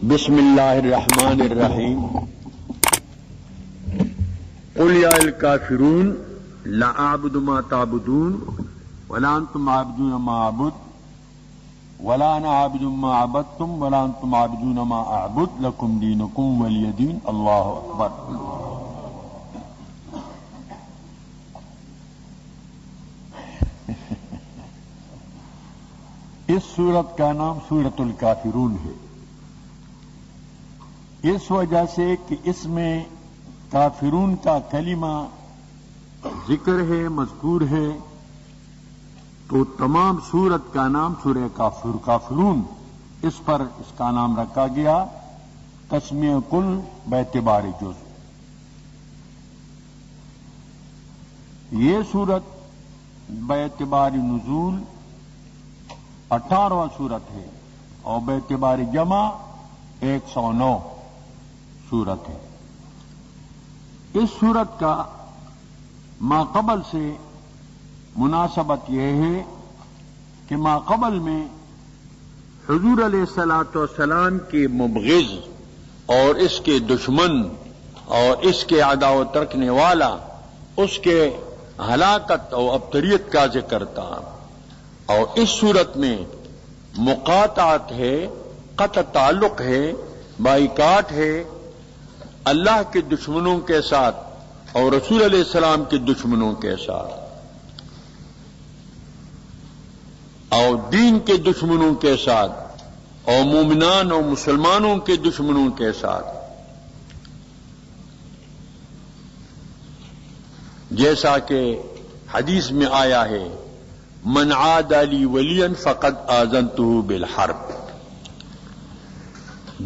بسم اللہ الرحمن الرحیم قل یا الکافرون لا اعبد ما تعبدون ولا انتم عابدون ما اعبد ولا انا عابد ما عبدتم ولا انتم عابدون ما اعبد لکم دینکم ولی دین. اللہ اکبر. اس سورت کا نام سورۃ الکافرون ہے اس وجہ سے کہ اس میں کافرون کا کلمہ ذکر ہے، مذکور ہے، تو تمام سورت کا نام سورہ کافرون اس پر اس کا نام رکھا گیا، تسمیہ کل باعتبار جز. یہ سورت باعتبار نزول 18واں سورت ہے اور باعتبار جمع 109 سورت ہے. اس سورت کا ما قبل سے مناسبت یہ ہے کہ ما قبل میں حضور علیہ الصلوۃ والسلام کے مبغض اور اس کے دشمن اور اس کے عداوت رکھنے والا اس کے ہلاکت اور ابتریت کا ذکر تھا، اور اس صورت میں مقاطعت ہے، قطع تعلق ہے، بائیکاٹ ہے اللہ کے دشمنوں کے ساتھ اور رسول علیہ السلام کے دشمنوں کے ساتھ اور دین کے دشمنوں کے ساتھ اور مومنان اور مسلمانوں کے دشمنوں کے ساتھ. جیسا کہ حدیث میں آیا ہے من عاد لی ولیا فقد آذنتہ بالحرب.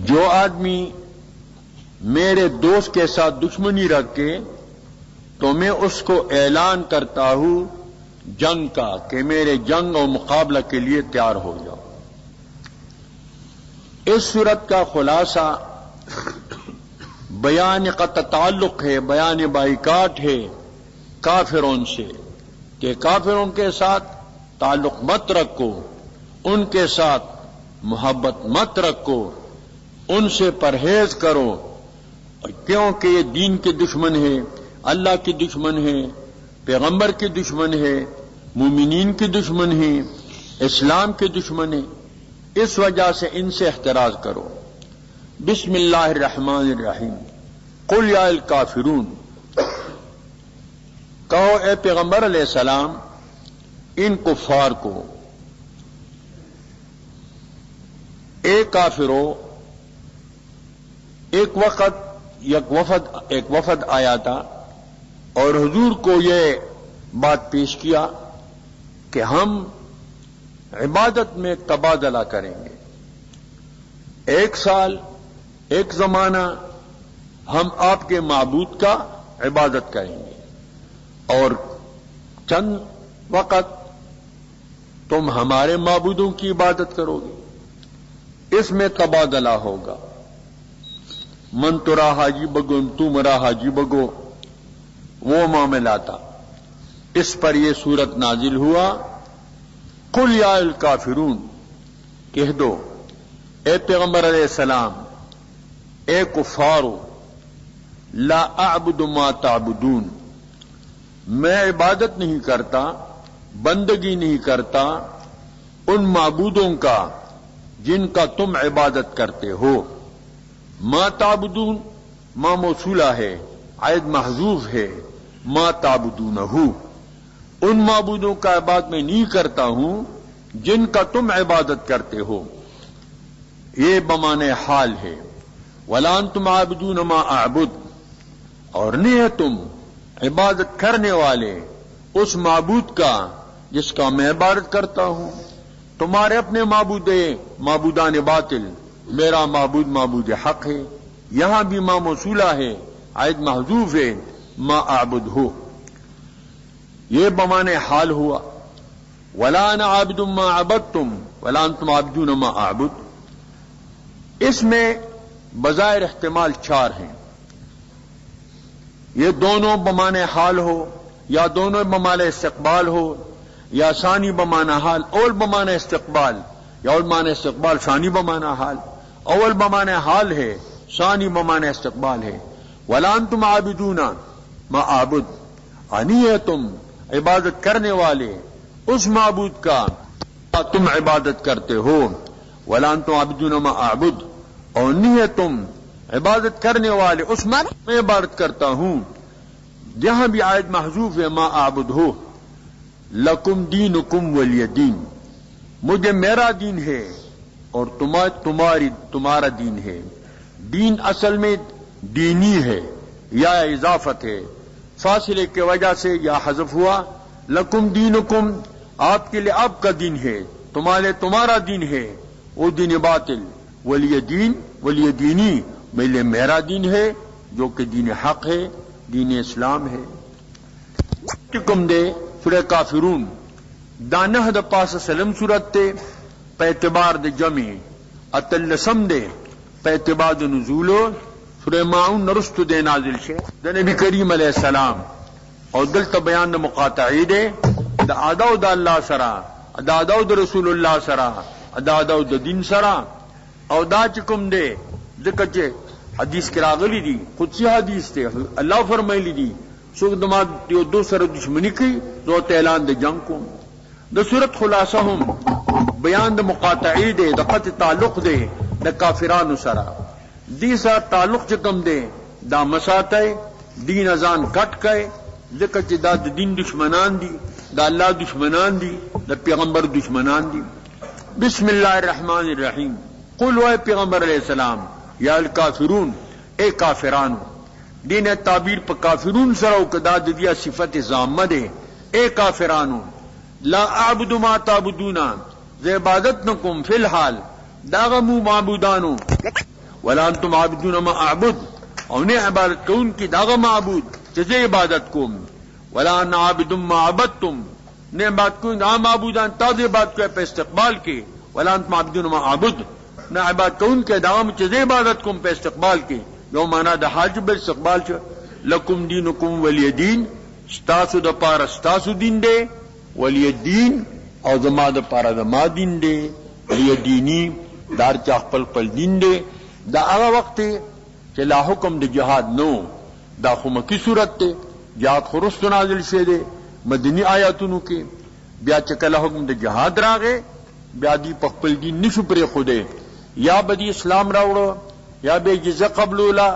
جو آدمی میرے دوست کے ساتھ دشمنی رکھے تو میں اس کو اعلان کرتا ہوں جنگ کا کہ میرے جنگ اور مقابلہ کے لیے تیار ہو جاؤ. اس صورت کا خلاصہ بیان قطع تعلق ہے، بیان بائیکاٹ ہے کافروں سے کہ کافروں کے ساتھ تعلق مت رکھو، ان کے ساتھ محبت مت رکھو، ان سے پرہیز کرو، کیونکہ یہ دین کے دشمن ہے، اللہ کے دشمن ہے، پیغمبر کے دشمن ہے، مومنین کے دشمن ہے، اسلام کے دشمن ہے. اس وجہ سے ان سے احتراز کرو. بسم اللہ الرحمن الرحیم قل یا الکافرون، کہو اے پیغمبر علیہ السلام ان کفار کو، اے کافرو. ایک وفد آیا تھا اور حضور کو یہ بات پیش کیا کہ ہم عبادت میں تبادلہ کریں گے. ایک سال، ایک زمانہ ہم آپ کے معبود کا عبادت کریں گے اور چند وقت تم ہمارے معبودوں کی عبادت کرو گے. اس میں تبادلہ ہوگا. من ترا حاجی بگو تو مرا حاجی بگو، وہ معاملہ تھا. اس پر یہ سورت نازل ہوا. قل یا الکافرون، کہہ دو اے پیغمبر علیہ السلام، اے کفارو، لا اعبد ما تعبدون، میں عبادت نہیں کرتا، بندگی نہیں کرتا ان معبودوں کا جن کا تم عبادت کرتے ہو. ما تعبدون ما موصولہ ہے، عائد محذوف ہے، ما تعبدونہ، ان معبودوں کا عبادت میں نہیں کرتا ہوں جن کا تم عبادت کرتے ہو. یہ بمانے حال ہے. ولا انتم عابدون ما اعبد، اور نہیں ہے تم عبادت کرنے والے اس معبود کا جس کا میں عبادت کرتا ہوں. تمہارے اپنے معبودان باطل، میرا معبود معبود حق ہے. یہاں بھی ما موصولہ ہے، عائد محذوف ہے، ما اعبد ہو. یہ بمانے حال ہوا. ولا انا عابد ما عبدتم ولا انتم عابدون ما اعبد. اس میں بظاہر احتمال 4 ہیں. یہ دونوں بمانے حال ہو یا دونوں بمانے استقبال ہو یا ثانی بمانا حال اور بمانا استقبال یا اور مانا استقبال ثانی بمانا حال. اول بمانے حال ہے، ثانی بمانے استقبال ہے. وَلَا أَنْتُمْ عَابِدُونَ مَا أَعْبُدُ، نہیں ہے تم عبادت کرنے والے اس معبود کا تم عبادت کرتے ہو. وَلَا أَنْتُمْ عَابِدُونَ مَا أَعْبُدُ، اور نہیں ہے تم عبادت کرنے والے اس میں عبادت کرتا ہوں. جہاں بھی آیت محذوف ہے ما اعبد ہو. لکم دینکم ولی دین، مجھے میرا دین ہے اور تمہارا دین ہے. دین اصل میں دینی ہے یا اضافت ہے، فاصلے کی وجہ سے یا حذف ہوا. لکم دینکم، آپ کے لیے آپ کا دین ہے، تمہارا دین ہے وہ دین باطل. ولی دین، ولی دینی، میرے لیے میرا دین ہے جو کہ دین حق ہے، دین اسلام ہے. کم دے سورہ کافرون دانہ دا پاس سلم صورت تے پہ اعتبار دے جمع اتلسم دے پہ اعتبار دے نزولو. سورہ معون نرست دے نازل شے دا نبی کریم علیہ السلام، اور دلتا بیان دا مقاطعی دے دا آداؤ دا اللہ سرا، دا آداؤ دا رسول اللہ سرا، دا آداؤ دا دین سرا. او دا چکم دے ذکر چے حدیث کی راغلی دی، قدسی حدیث تے اللہ فرمائلی دی سوک دماغ دیو دو سر دشمنی کی دو اعلان دے جنگ کو. دا صورت خلاصہ ہم بیان دا مقاطعی دے دا قطع تعلق دے دا کافران سرا. دی سا تعلق چکم دے دا مساتے دین ازان کٹ کئے ذکر چے دا دین دشمنان دی، دا اللہ دشمنان دی، دا پیغمبر دشمنان دی. بسم اللہ الرحمن الرحیم. قل اے پیغمبر علیہ السلام یا الکافرون، اے کافران. دین تعبیر پا کافرون سرو کدا دیا صفت زامہ دے. اے کافرانو لا اعبد ما تعبدونا، زی عبادت نکم فی الحال داغمو معبودانو. ولا انتم عابدون ما اعبد، انہیں عبادت کون کی داغ معبود جزے عبادت کم. ولا ان عابد ما عبدتم، نے بات کو نام معبودان تازے بات کو پہ استقبال کے. ولا انتم عابدون ما اعبد، نہ عبادت کون کے داغ میں چزے عبادت کم پہ استقبال کے. یو مانا دا حاجب استقبال چا لکم دینکم ولی دین، ستاسو دا پارا ستاسو دین دے، ولی دین او زما دا پارا زما دین دے. ولی دینی دار چاخ پل دین دے. دا آغا وقت کہ لا حکم دا جہاد نو، دا خمکی صورت تے جہاد خرست نازل شے دے مدنی آیاتونو کے. بیا چکلا حکم دا جہاد راگے بیا دی پخپل دین نشو پر خودے، یا بدی اسلام راوڑو یا بے جزا قبلولا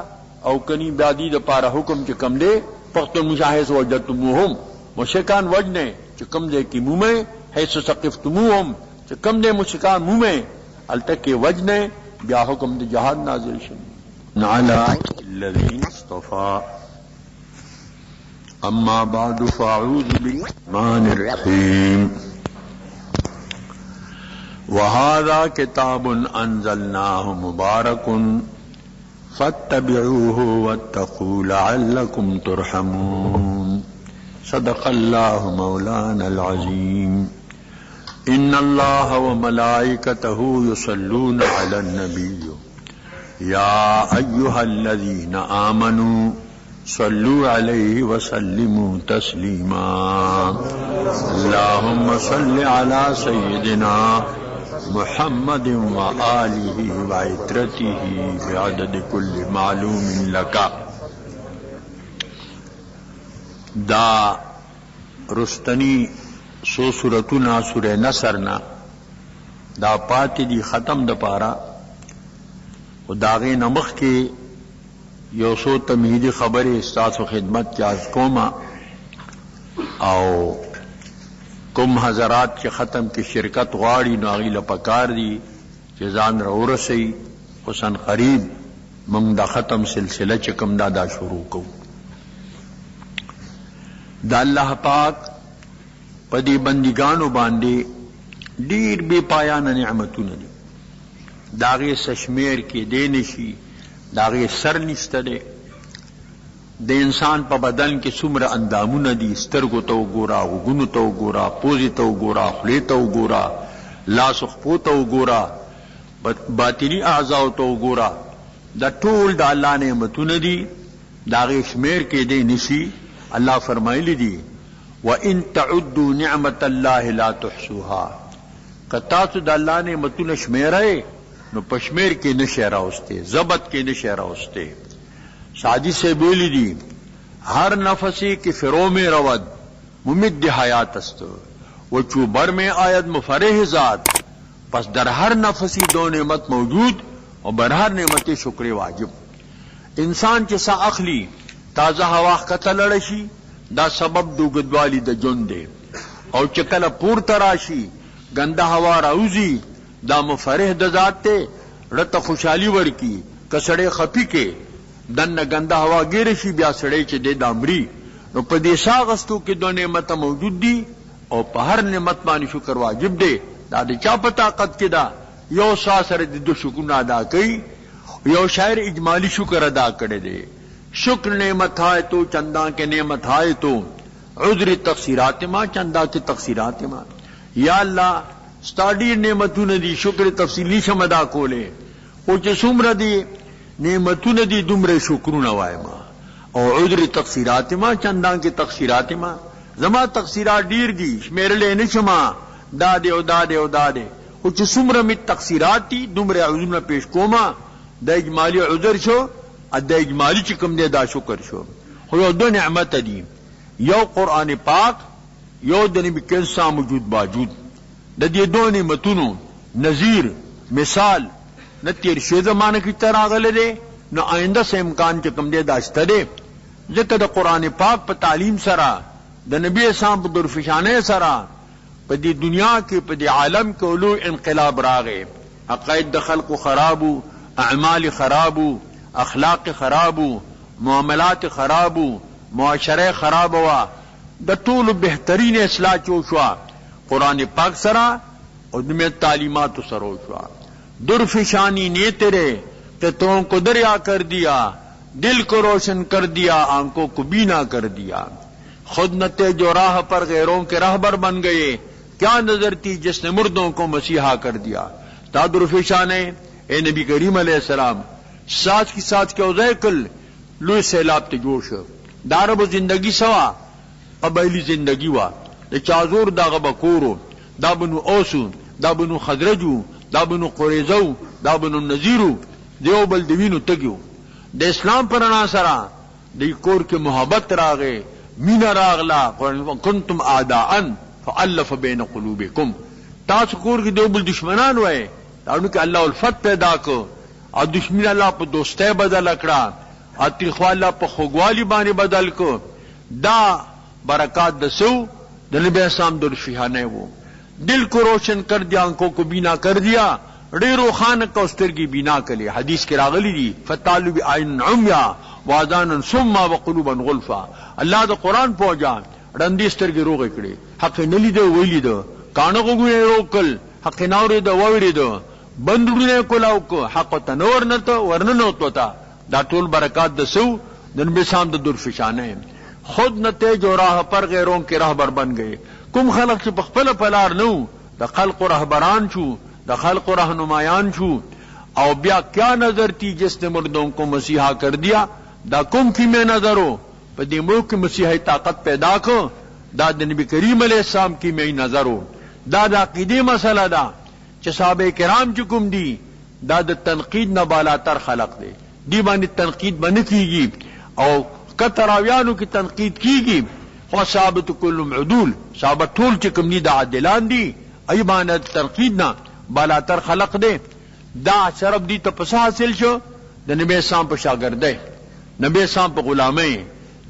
او کنی بیادی دا پارا حکم چکم دے پختن مشاہس وجدتموہم، مشکان وجنے چکم دے کی مومے حیث سقفتموہم، چکم دے مشکان مومے التکی وجنے بیا حکم دے جہاد نازل شن. نعلا الذین اصطفا. اما بعد فاعوذ بالرحمن الرحیم. وَهَذَا كِتَابٌ أَنزَلْنَاهُ مُبَارَكٌ فَاتَّبِعُوهُ وَاتَّقُوا لَعَلَّكُمْ تُرْحَمُونَ. صدق اللہ مولانا العظیم. ان اللہ وملائکتہ یصلون علی النبی یا ایہا الذین آمنوا صلوا علیہ وسلموا تسلیما. اللہم صل علی سیدنا محمد وآلہ وعترتہ بعدد کل معلوم لکا. دا رستنی سو سورتنا سورہ نصرنا دا پاتی دی ختم دا پارا و داغی نمخ کے یو سو تمہیدی خبر استاس و خدمت چاز کوما او کم حضرات کے ختم کی شرکت غاڑی ناغی لپکار دی چیزان رو رسی حسن قریب منگ دا ختم سلسلہ چکم دا شروع کو. دا اللہ پاک پدی بندگانو باندے دیر بے پایان نعمتو ندی، داغی سشمیر کی دے نشی، داغی سر نشتا دے. دے انسان پا بدن کے سمر اندامو ندی، سترگو تو گورا، غنو تو گورا، پوزی تو گورا، خلی تو گورا، لاسخ پو تو گورا، باطنی اعضاء تو گورا. دا ٹول دا اللہ نعمتو ندی، داغی شمیر کے دے نشی. اللہ فرمائے دی وَإِن تَعُدُّوا نِعْمَةَ اللَّهِ لَا تُحْصُوهَا. کتاسو دا اللہ نے متون شمیرے نو پشمیر کې نشه راوسته، ضبط کې نشه راوسته. سعدی سے بولی دی ہر نفسی کی فرو میں رود ممد حیات است و چوبر میں آید مفرح ذات. پس در ہر نفسی دو نعمت موجود اور بر ہر نعمت شکر واجب. انسان چې سا اخلی تازه هوا کته لړشي دا سبب دوګدوالی د جون دی، او چې کله پور تراشي ګنده هوا راوزی دا مفرح د ذات ته رته خوشحالی ورکی. کسړې خپی کې دنه ګنده هوا ګیر شي بیا سړی چې د دامري. نو په دې ساغستو کې دوه نعمت موجود دي او په هر نعمت باندې شکر واجب دی. دا د چا په طاقت کې دا یو سا سره د دو شکر ادا کوي. یو شاعر اجمالی شکر ادا کړی دی. شکر نعمت ہے تو چندہ کے نعمت ہے تو عذر تقصیرات ما چندہ کے تقصیرات ما. یا اللہ سٹاڈی نعمتوں ندی شکر تفصیلی شمدا کولے او چې څومره دی نعمتونه دي دومره شکرونه وایم او عذر تقصیرات ما چندہ کے تقصیرات ما. زما تقصیرات ډیر دي شمیرلې نشما داده او داده او داده او چې څومره می تقصیرات دي دومره عذرونه پیش کوما. د اجمالی عذر شو د اجمالی چې کوم دی دا شکر شو. خو یو دو نعمت دي، یو قرآن پاک یو د نبی کریم صلی موجود باوجود د دې دوه نعمتونو نظیر مثال نه تیر شوی زمانه کې تر راغلی دی نو آئنده سے امکان چې کوم دی دا شته دی. ځکه د قرآن پاک په تعلیم سره د نبی اسلام په درفشانه سره په دې دنیا کې په دې عالم کې اولو انقلاب راغی. عقاید د خلقو خرابو، اعمال خرابو، اخلاق خرابو، معاملات خرابو، معاشره خراب وا. د ټولو بهترین اصلاح چوشوا قرآن پاک سره او د تعلیمات سره وشوا. درفشانی نے تیرے قطروں کو دریا کر دیا، دل کو روشن کر دیا، آنکھوں کو بینا کر دیا. خود نہ تھے جو راہ پر غیروں کے راہبر بن گئے، کیا نظر تھی جس نے مردوں کو مسیحا کر دیا. تا درفشانے اے نبی کریم علیہ السلام ساتھ کی ساتھ کے اوزے کل لوی سیلاب تے جوش دارب زندگی سوا قبیلی زندگی وا. دا چازور دا غبکورو دا بنو اوسو دا بنو خدرجو دا بنو قریزو دا بنو نذیرو دیو بل دوینو تگیو. د اسلام پر انا سرا دی کور کے محبت راغے مینا راغلا. کنتم اعداءن فالف بین قلوبکم. تاسو کور کے دیو بل دشمنان وے دانو کہ اللہ الفت پیدا کو اور دشمن اللہ پہ دوستے بدل اکڑا اور ترخوا اللہ پہ خوگوالی بانے بدل کو. دا برکات دسو د نبی اسلام درفشانے وہ دل کو روشن کر دیا، آنکھوں کو بینا کر دیا، ډیرو خان کا استرگی بینا کلی. حدیث کے راغلی دی فتالو بعین عمیا واذانا صما وقلوبا غلفا. اللہ دا قرآن پوجا رندی استرگی روغ کړي حق نلی دو ویلی دو کانو غوونه روکل حق ناوري دو وویری دو بندونه کولاو کو حق تنور نته ورننو توتا. دا ټول برکات دسو د نبی اسلام د درفشانے. خود نتے جو راہ پر غیروں کے راہبر بن گئے. کم خلق چې بخپل پلار نو د خلق رهبران شو د خلق رہنمایان شو. او بیا کیا نظر تھی جس نے مردوں کو مسیحا کر دیا. دا کم کی میں نظرو پا دی ملک مسیحی طاقت پیدا کو دا د نبی کریم علیہ السلام کی میں نظرو. دا دا عقیدی مسئلہ دا چې صحابه کرام چکم دی دا د تنقید نه بالاتر خلق دی. دی باندې تنقید باندې کیږي او کتراویانو کی تنقید کیږي. خو صحابت کلهم عدول صحابت ټول چې کوم دي د عادلان دي ای باندې تنقید نه بالاتر خلق دی. دا شرف دی ته پس حاصل شو د نبی اسلام په شاگردی نبی اسلام په غلامی.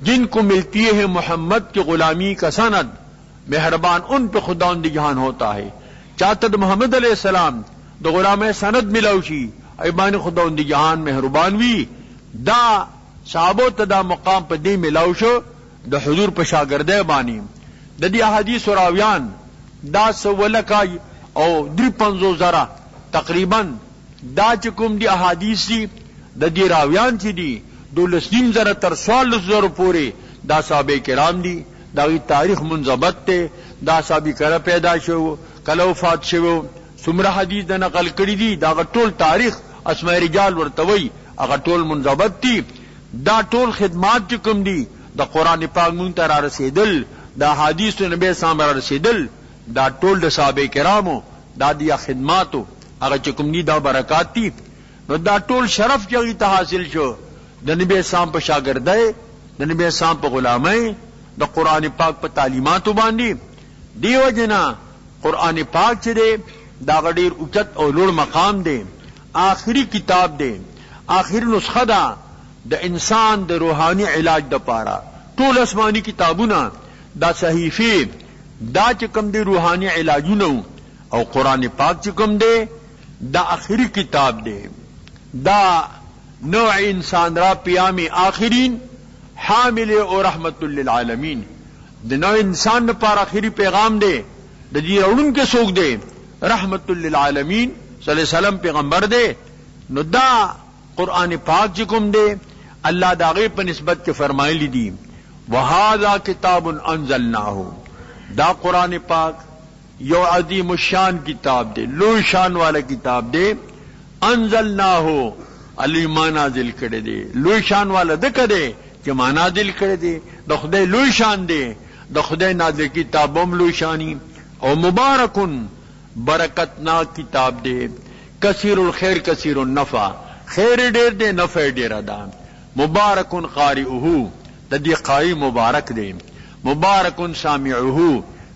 جن کو ملتی ہے محمد کی غلامی کا سند مہربان ان پہ خداوند جہان ہوتا ہے. چاہتا محمد علیہ السلام د غلام سند ملوشی ایبان خداوند جہان مہربان وی. دا صحابو ته دا مقام په دې ملاوشو د حضور په شاگردی باندې. د دې احادیث راویان دا سولکا او 53,000 تقریبا دا چې کوم دی احادیث دي د دې راویان چې دي 12,000 تر 14,000 پورې دا صحابه کرام دي. دا وی تاریخ منضبط ته دا صحابه کرام پیدا شو کله وفات شو څومره حدیث د نقل کړی دي دا ټول تاریخ اسماء رجال ورتوي هغه ټول منضبط دي. دا ټول خدمات چې کوم دي د قران پاک مونږ ته را رسیدل دا حدیث نبی سام را رسیدل دا ټول د صحابه کرامو دا دي خدماتو هغه چې کوم دي دا برکات دي. نو دا ټول شرف چې هغې ته حاصل شو د نبی اسلام په شاګردۍ، د نبی اسلام په غلامۍ، د قرآن پاک په تعلیماتو باندې. دیو جنا قرآن پاک چې دی دا ډېر اوچت او لوړ مقام دی، آخری کتاب دی، آخری نسخه ده د انسان د روحانی علاج د پاره. ټول آسمانی کتابونه دا صحیفې دا چې کوم دی روحانی علاجونه، او قرآن پاک چې کوم دی دا آخری کتاب دی. دا نوع انسان را پیام آخرین حامل او رحمت للعالمین، د نوع انسان لپاره آخری پیغام دی. د دې راوړونکی څوک دی؟ رحمت للعالمین صلی الله علیه وسلم پیغمبر دی. نو دا قرآن پاک چې کوم دی اللہ دا غیب پر نسبت کے فرمائے دی وَهَذَا كِتَابٌ أَنزَلْنَاهُ. دا قرآن پاک یو عظیم الشان کتاب دے، لوی شان والا کتاب دے. انزلناہو علی ما نازل کرے دے، لوی شان والا دکا دے کہ ما نازل کرے دے. دا خدای لوی شان دے، دا خدای نازل کتابم لوی شانی. او مبارکن برکتنا کتاب دے، کثیر الخیر کثیر النفع، خیر دیر دے نفع دیر ادا. مبارکن قارئہو دا دی قاری مبارک دے، مبارکن سامعہو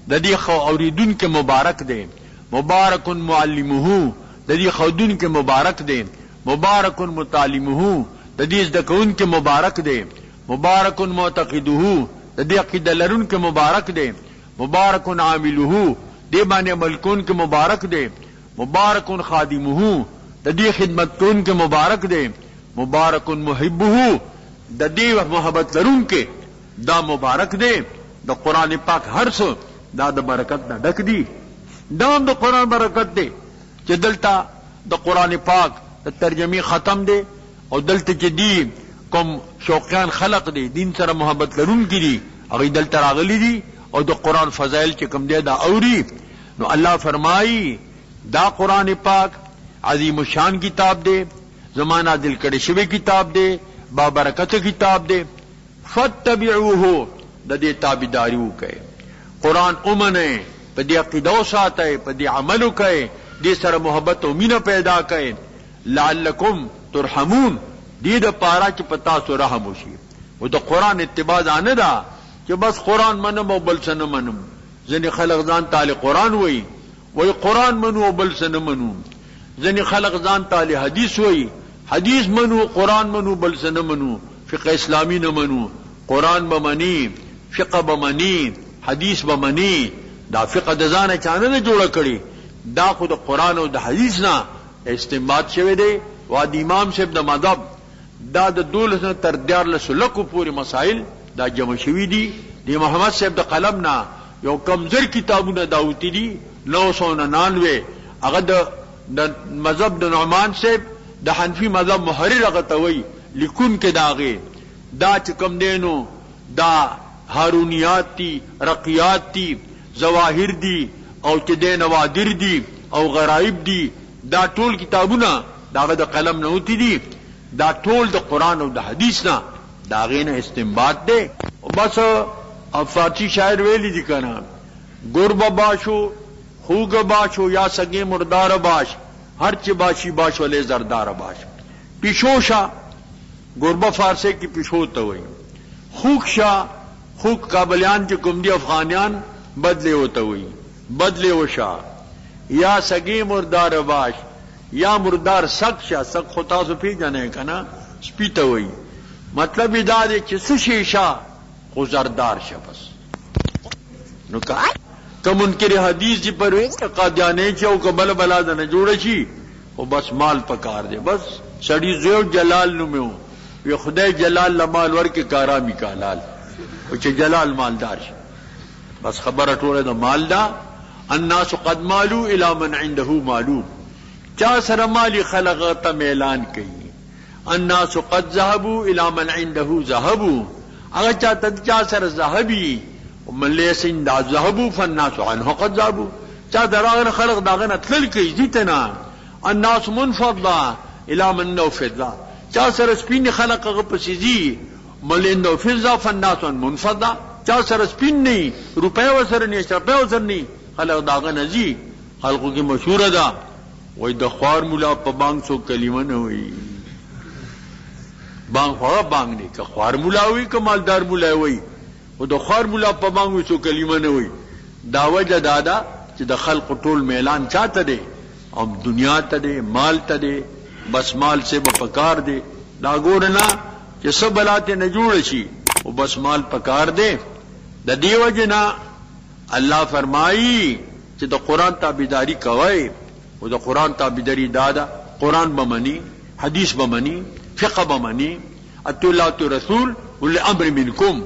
دا دی خو اوریدن کے مبارک دے، مبارکن معلمہو دا دی خودن کے مبارک دے، مبارکن متعلمہو دا دی ازدکون کے مبارک دے، مبارکن معتقدہو دا دی عقیدہ لرن کے مبارک دے، مبارکن عاملہو دی بانے ملکون کے مبارک دے، مبارکن خادمہو دا دی خدمتون کے مبارک دے، مبارکن محبہو دا دی محبت لرون کے دا مبارک دے. دا قرآن پاک ہر سو دا دا برکت دا ڈک دی. دا دا قرآن برکت دے چی دلتا دا قرآن پاک دا ترجمی ختم دے، اور دلتا چی دی کم شوقیان خلق دے دین سر محبت لرون کی دی اگئی دلتا راغلی دی، اور دا قرآن فضائل چی کم دے دا اوری. نو اللہ فرمائی دا قرآن پاک عظیم الشان کتاب دے، زمانہ دل کڑے شوی کتاب دے، بابرکت کتاب دے. فاتبعوہو دا دے تابداریو کئے، قرآن امنے پا دی عقیدو ساتے، پا دی عملو کئے، دی سر محبت و مینہ پیدا کئے. لعلکم ترحمون دی دا پارا چی پتاسو رحم ہوشی. وہ دا قرآن اتباع آنے دا کہ بس قرآن منم و بلسن منم. زنی خلق زان تالی قرآن ہوئی وہی قرآن منو و بلسن منو. زنی خلق زان تالی حدیث ہوئی حدیث منو قرآن منو بلسن منو. فقہ اسلامی نہ منو، قرآن بمنی، فقہ بمنی، حدیث بمنی. دا فقہ دزان چانے نہ جوڑا کری، دا خود قرآن و دا حدیث نا استنباط شوے دے. وادی امام صاحب دا مذہب دا دا دولسن تر دیار لسلکو پوری مسائل دا جمع شوی دی. دی محمد صاحب دا قلم نا یو کمزر کتابو داوتی دی 999. اگر دا مذہب دا نعمان صاحب دا حنفی مذہب محرر اغتوی لکن کے داغے دا چکم دینو دا ہارونیات تی، رقیات تی، ظواہر دی، او چدے نوادر دی، او غرائب دی. دا ټول کتابونا داغه دا قلم نوتی دی. دا ټول دا قرآن او دا حدیث نا داغے نا استنباط دے. بس فارسی شاعر ویلی دی کنا گرب باشو خوگ باشو یا سگے مردار باش، ہر چی باشی باش والے زردار باش. پیشوشا گربہ فارسے کی پیشو توئی، خوک شاہ خوک کابلیان کی کمدی افغانیان بدلے ہوتا ہوئی، بدلے و شاہ یا سگے مردار باش یا مردار سک شاہ. سک خطا سو پی جانے کا نا سپیتا ہوئی. مطلب ادا دے چس شیشا خو زردار شاہ. بس نو کہا کم ان کے حدیث جی پر قادیانے چاہو کبل بلا دن جوڑا چی وہ بس مال پکار دے. بس سڑی زیو جلال نو میں ہوں یہ خدای جلال لمال ور کے کارامی کا لال وچے جلال مالدار شاہ. بس خبر اٹھوڑے دا مال دا. الناس قد مالو الى من عنده مالو. چا سر مالی خلقتا میلان کئی. الناس قد ذهبوا الى من عنده ذهبوا. اگر چا سر ذهبی من لیس دا ذهبوا فالناس عنه قد ذهبوا. چا دراغن خلق داغن اتلل کئی زیتنا. الناس منفضا الى من نوفضا. چا سر سپین خلق غپسیزی ملین نوفضا فالناس منفضا. چا سر سپین نہیں روپے وسر نہیں شرپے وسر نہیں خلق داغن ازی. خلقوں کی مشہور دا وای د خوار مولا په بانګ سو کلمه نه وای بانګ خو بانګ نه که خوار مولا وای که مالدار مولا وای او د خوار مولا په بانګ سو کلمه نه وای دا وجه دادا چې د خلق ټول میلان چاته دی او دنیا ته دی مال ته دی بس مال سے به پکار دی دا ګورنا چې سب بلاته نه جوړ شي او بس مال پکار دی د دیو جنا الله فرمایي چې د قران تابعداري کوي او د قران تابعداري دادا قران بمني حدیث بمني فقه بمني اتلات رسول والامر منكم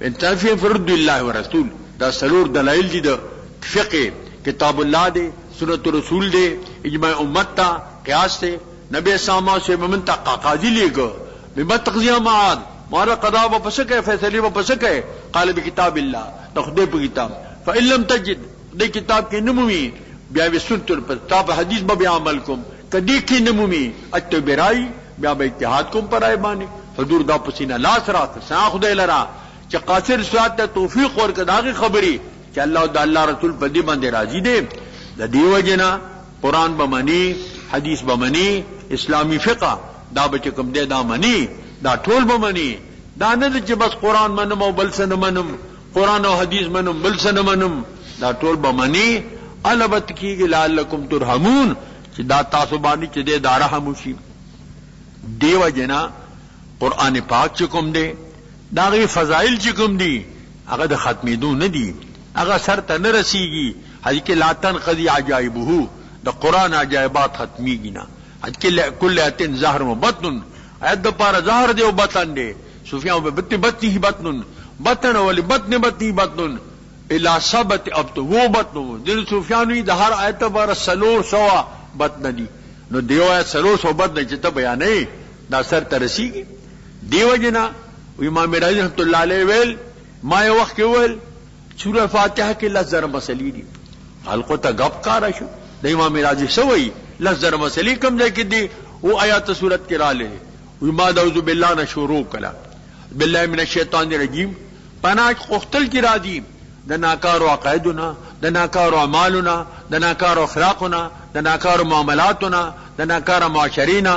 انت في فرد الله ورسول دا سلور دلائل دي د فقه کتاب الله دی سنت رسول دی اجماع امت تا قیاس تے نبی ساما سے ممنتا قاضی لے گا بمت تقضیہ معاد مارا قضا و پسکے فیصلی و پسکے قال بکتاب اللہ تخدے پہ کتاب فإن لم تجد دے کتاب کی نمومی بیا سنت پر تاب حدیث بیا عمل کم کدی کی نمومی اچھو برائی بیا اجتہاد کم پر آئے بانے حضور دا پسینہ لاس راک سنا خدای لرا چا قاصر سوات توفیق اور کداغی خبری کہ اللہ دا اللہ رسول پر دی بندے راضی دے دا دیو جنا قرآن بمنی حدیث بمنی اسلامی فقہ دا بچکم دے دا منی دا ٹھول بمنی دا ند چ بس قرآن منم او بل سن منم قرآن او حدیث منم بل سن منم دا ٹھول بمنی البت کی لعلکم ترحمون چ دا تاسو باندې چ دے دا رحم شي دیو جنا قرآن پاک چکم دے دا غي فضائل چکم دی هغه د ختمېدو نه دی هغه سر ته نه رسیږي حج کې لا تنقضي عجائبه د قرآن عجائبات ختمیږي نه حج کې کل اتن زهر و بطن ایت د پاره زهر دی او بطن دی سفیان به بطن هی بطن ولی بطن بطن الا ثبت اب تو وہ بطن دل سفیان د هر ایت بار سلور سوا بطن دی نو دیو ایت سلور سو بطن چې ته بیانې دا سر ته رسیږي دیو جنا امام رازی رحمۃ اللہ علیہ ویل ما یو وخت ویل سورہ فاتحه کې لزر مسلې دي خلقو ته غب کار شو د امام رازی سوئی لزر مسلې کم ځای کې دي او آیات سورت کې را لې و ما اعوذ بالله نه شروع کړه بالله من الشیطان الرجیم پناه خوختل کې را دي د ناکارو عقایدنا د ناکارو اعمالنا د ناکارو اخلاقنا د ناکارو معاملاتنا د ناکارو معاشرینا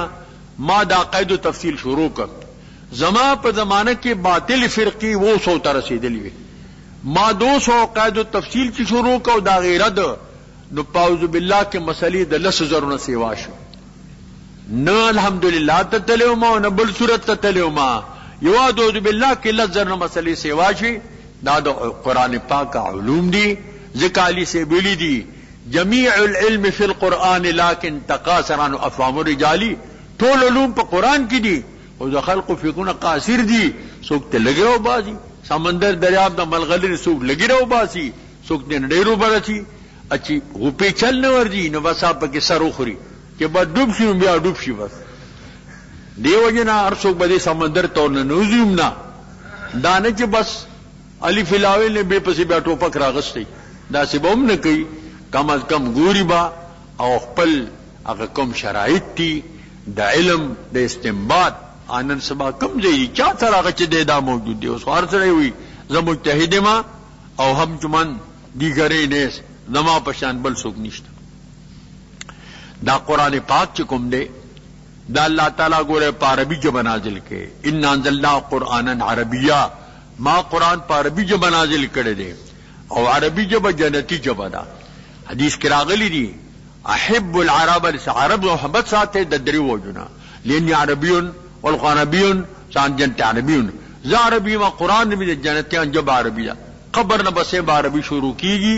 ما دا قید تفصیل شروع کړ زما په زمانه کې باطل فرقی وہ سو ته رسیدلی ما 200 قید تفصیل کی شروع کو دا غیرت نو پاوذ بالله کې مسلې د لس زرونه سیوا شو نه الحمدلله تتلو ما نه بل صورت تتلو ما یو اعوذ بالله کې لس زرونه مسلې سیوا شي دا د قران پاک علوم دي ذکر علی سے بلی دی جميع العلم فی القرآن لكن تقاصر عن افهام الرجال ټول علوم په قران کې دي او د خلق فکرونه قاصر دي څوک ته لګیو بازي سمندر دریاب د ملغلر څوک لګیو باسي څوک دې ډیرو برسي اچي غوپی چل نه ورځي نو وسا په کې سر وخوري چې بعد ډوب شي بیا ډوب شي بس دیو جنا هر څوک به سمندر ته نه نوزیم نه دانه چې بس الف لاوی نه به پسې بیا ټوپک راغستې دا څه بوم نه کوي کم از کم ګوري با او خپل هغه کوم شرایط دي د علم د استنباط آنن سبا کم ځای چا سره هغه چې دا موجود دی اوس هر سره وي زه مجتهد ما او هم چمن دیګرې نه زما پشان بل څوک نشته دا قران پاک چې کوم دی دا الله تعالی ګوره په عربي ژبه نازل کړي ان انزلنا قرانا عربیا ما قران په عربي ژبه نازل کړي دی او عربي ژبه جنتی ژبه ده حدیث کې راغلی دی احب العرب العرب محبت ساته د دري وجنا لاني عربي والغربي شان جنت عربي ز عربي ما قران میں جنتیان جب عربی قبر نہ بسے عربی شروع کیږي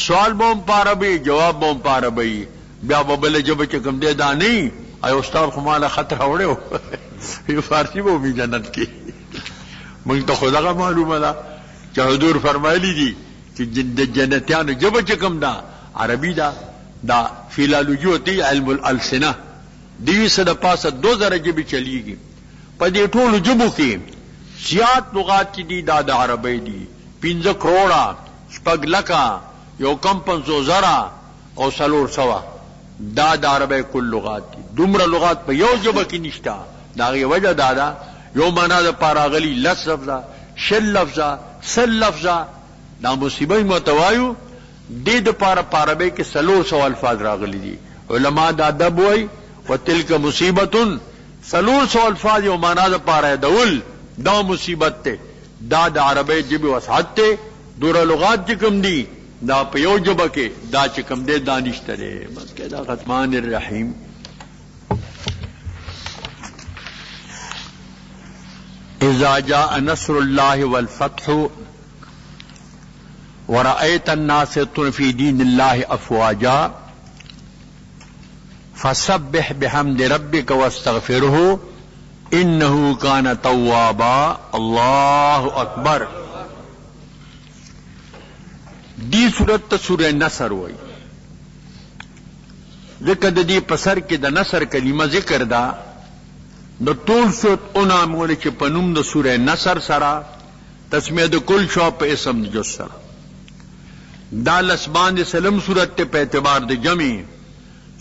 سوال بوم عربی جواب بوم عربی بیا ببل جب چکم دے دا نہیں اے استاد خمال خطر اورے ہو یہ فارسی بو بھی جنت کی مجھ تو خدا کا معلوم ہے کہ حضور فرمایلی دی کہ جنتیان جب چکم دا عربی دا فیلالوجی ہوتی علم الالسنہ دیوی سے دا پاسا 2000 جبی چلی گی پا دی ٹھول جبو کی سیات لغات کی دی دا عربی دی 15 کروڑا شپگ لکا یو کم 500 زرا او سلور سوا دا عربی کل لغات کی دمرا لغات پا یو جبا کی نشتا دا غی وجہ دا یو مانا دا پاراغلی 10 لفظا 6 لفظا 7 لفظا دا مصیبہ متوایو دې د پاره عربی کې سلور سو الفاظ راغلي دي علماء دا ادب وای وتلک مصیبت سلور سو الفاظ او معنا د پاره دول دا مصیبت ته دا د عربی جبه وسعت ته دور لغات چکم دی دا په یو جبه کې دا چکم دی دانشته دی بس کې دا رحمان الرحیم اذا جاء نصر الله والفتح ورأيت الناس يدخلون في دين الله أفواجا فسبح بحمد ربك واستغفره إنه كان توابا الله أكبر. دی صورت سورہ نصر ہوئی ذکر دی پسر کے دا نصر کلمہ ذکر دا دا طول صورت انامولی چی پنم دا سورہ نصر سرا تسمیہ دا کل شو پہ اسم دا جس سرا دا لسبان دا سلم صورت تے پہ اعتبار دا جمعی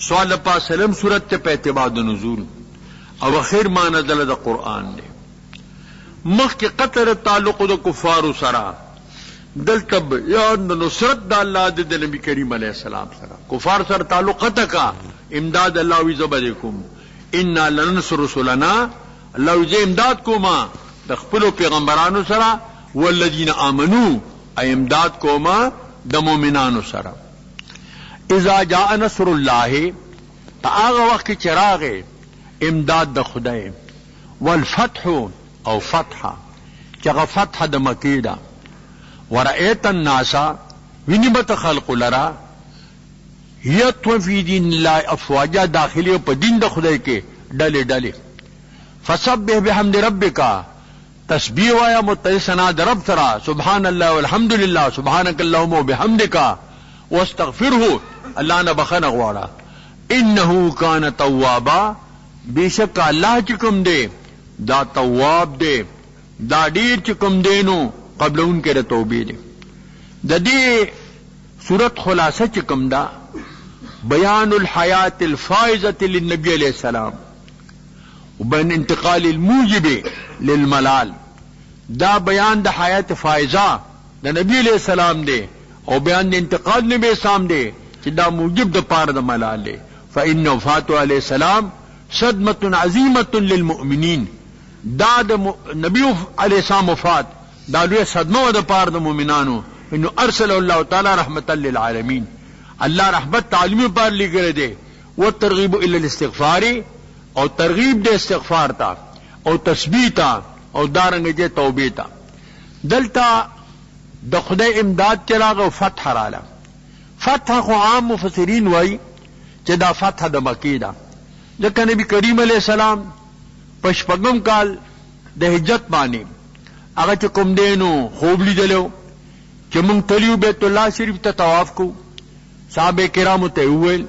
سوال پا سلم صورت تے پہ اعتبار دا نزول او اخیر ما نزل دا قرآن دے مخ کے قطر تعلق دا کفار سرا دلتب یا نصرت دا اللہ دا نبی کریم علیہ السلام سرا کفار سر تعلق کا امداد اللہ وی زبدکم انا لننصر رسولنا اللہ وی امداد کو ما دخپلو پیغمبرانو سرا والذین آمنو ای امداد کو ما دا مومنانو سرا اذا جاء نصر اللہ تا آغا وقت چراغ امداد دا خدای والفتح او فتح چگا فتح دا مکیدہ ورأيت الناس ونبت خلق لرا يدخلون في دين الله افواجا داخلی پا دین دا خدای کے ڈلے ڈلے فسبح بحمد ربک تسبیح وایا متصنا در رب سرا سبحان اللہ والحمدللہ سبحانک اللہم وبحمدک واستغفره اللہ نے بخن غوارا انہو کان توابا بے شک اللہ چکم دے دا تواب دے دا دیر چکم دینو قبل ان کے توبے دے دا دی صورت خلاصہ چکم دا بیان الحیات الفائزت للنبی علیہ السلام وبین انتقال الموجب للملال دا بیان دا حیات فائزہ دا نبی علیہ السلام دے او بیان دا انتقال نبی السلام دے چی دا موجب دا پار دا ملال دے فإن وفاتو علیہ السلام صدمت عظیمت للمؤمنین دا دا نبی علیہ السلام وفات دا لوی صدمہ و دا پار دا مومنانو انو ارسل اللہ تعالی رحمتا للعالمین اللہ رحمت تعلیمی پار لی گرے دے و ترغیب الا الاستغفار او ترغیب دے استغفار تا او تسبیح تا او دارنگ جے توبے تا دلتا دا خدای امداد چراغ و فتح رالا فتح خو عام مفسرین وائی چے دا فتح دا مکی دا لکہ نبی کریم علیہ السلام پشپگم کال دا حجت بانے اگر چه کم دینو خوب لیدلو چه منگ تلیو بیت اللہ شریف تا طواف کو صحابہ کرامو تے اویل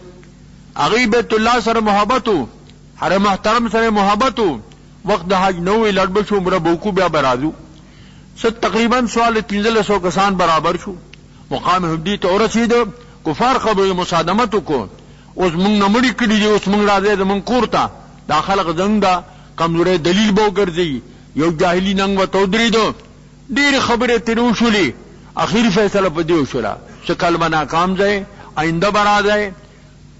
اگی بیت اللہ سر محبتو حرم محترم سر محبتو وقت دا حج نوی لڑبشو مربوکو بیا برازو ست تقریباً سوال 300 کسان برابر شو مقام حدی تو رسیدو کفار خبر مصادمتو کو اس منگ نمڑی کڑی دی اس منگ رازے دا منگ کورتا دا خلق زنگ دا کمزور دلیل بو گرزی یو جاہلی ننگ و تودری دو دیر خبر تیرو شلی اخیر فیصلہ پا دیو شلا شکل بنا کام جائے آئندہ برا جائے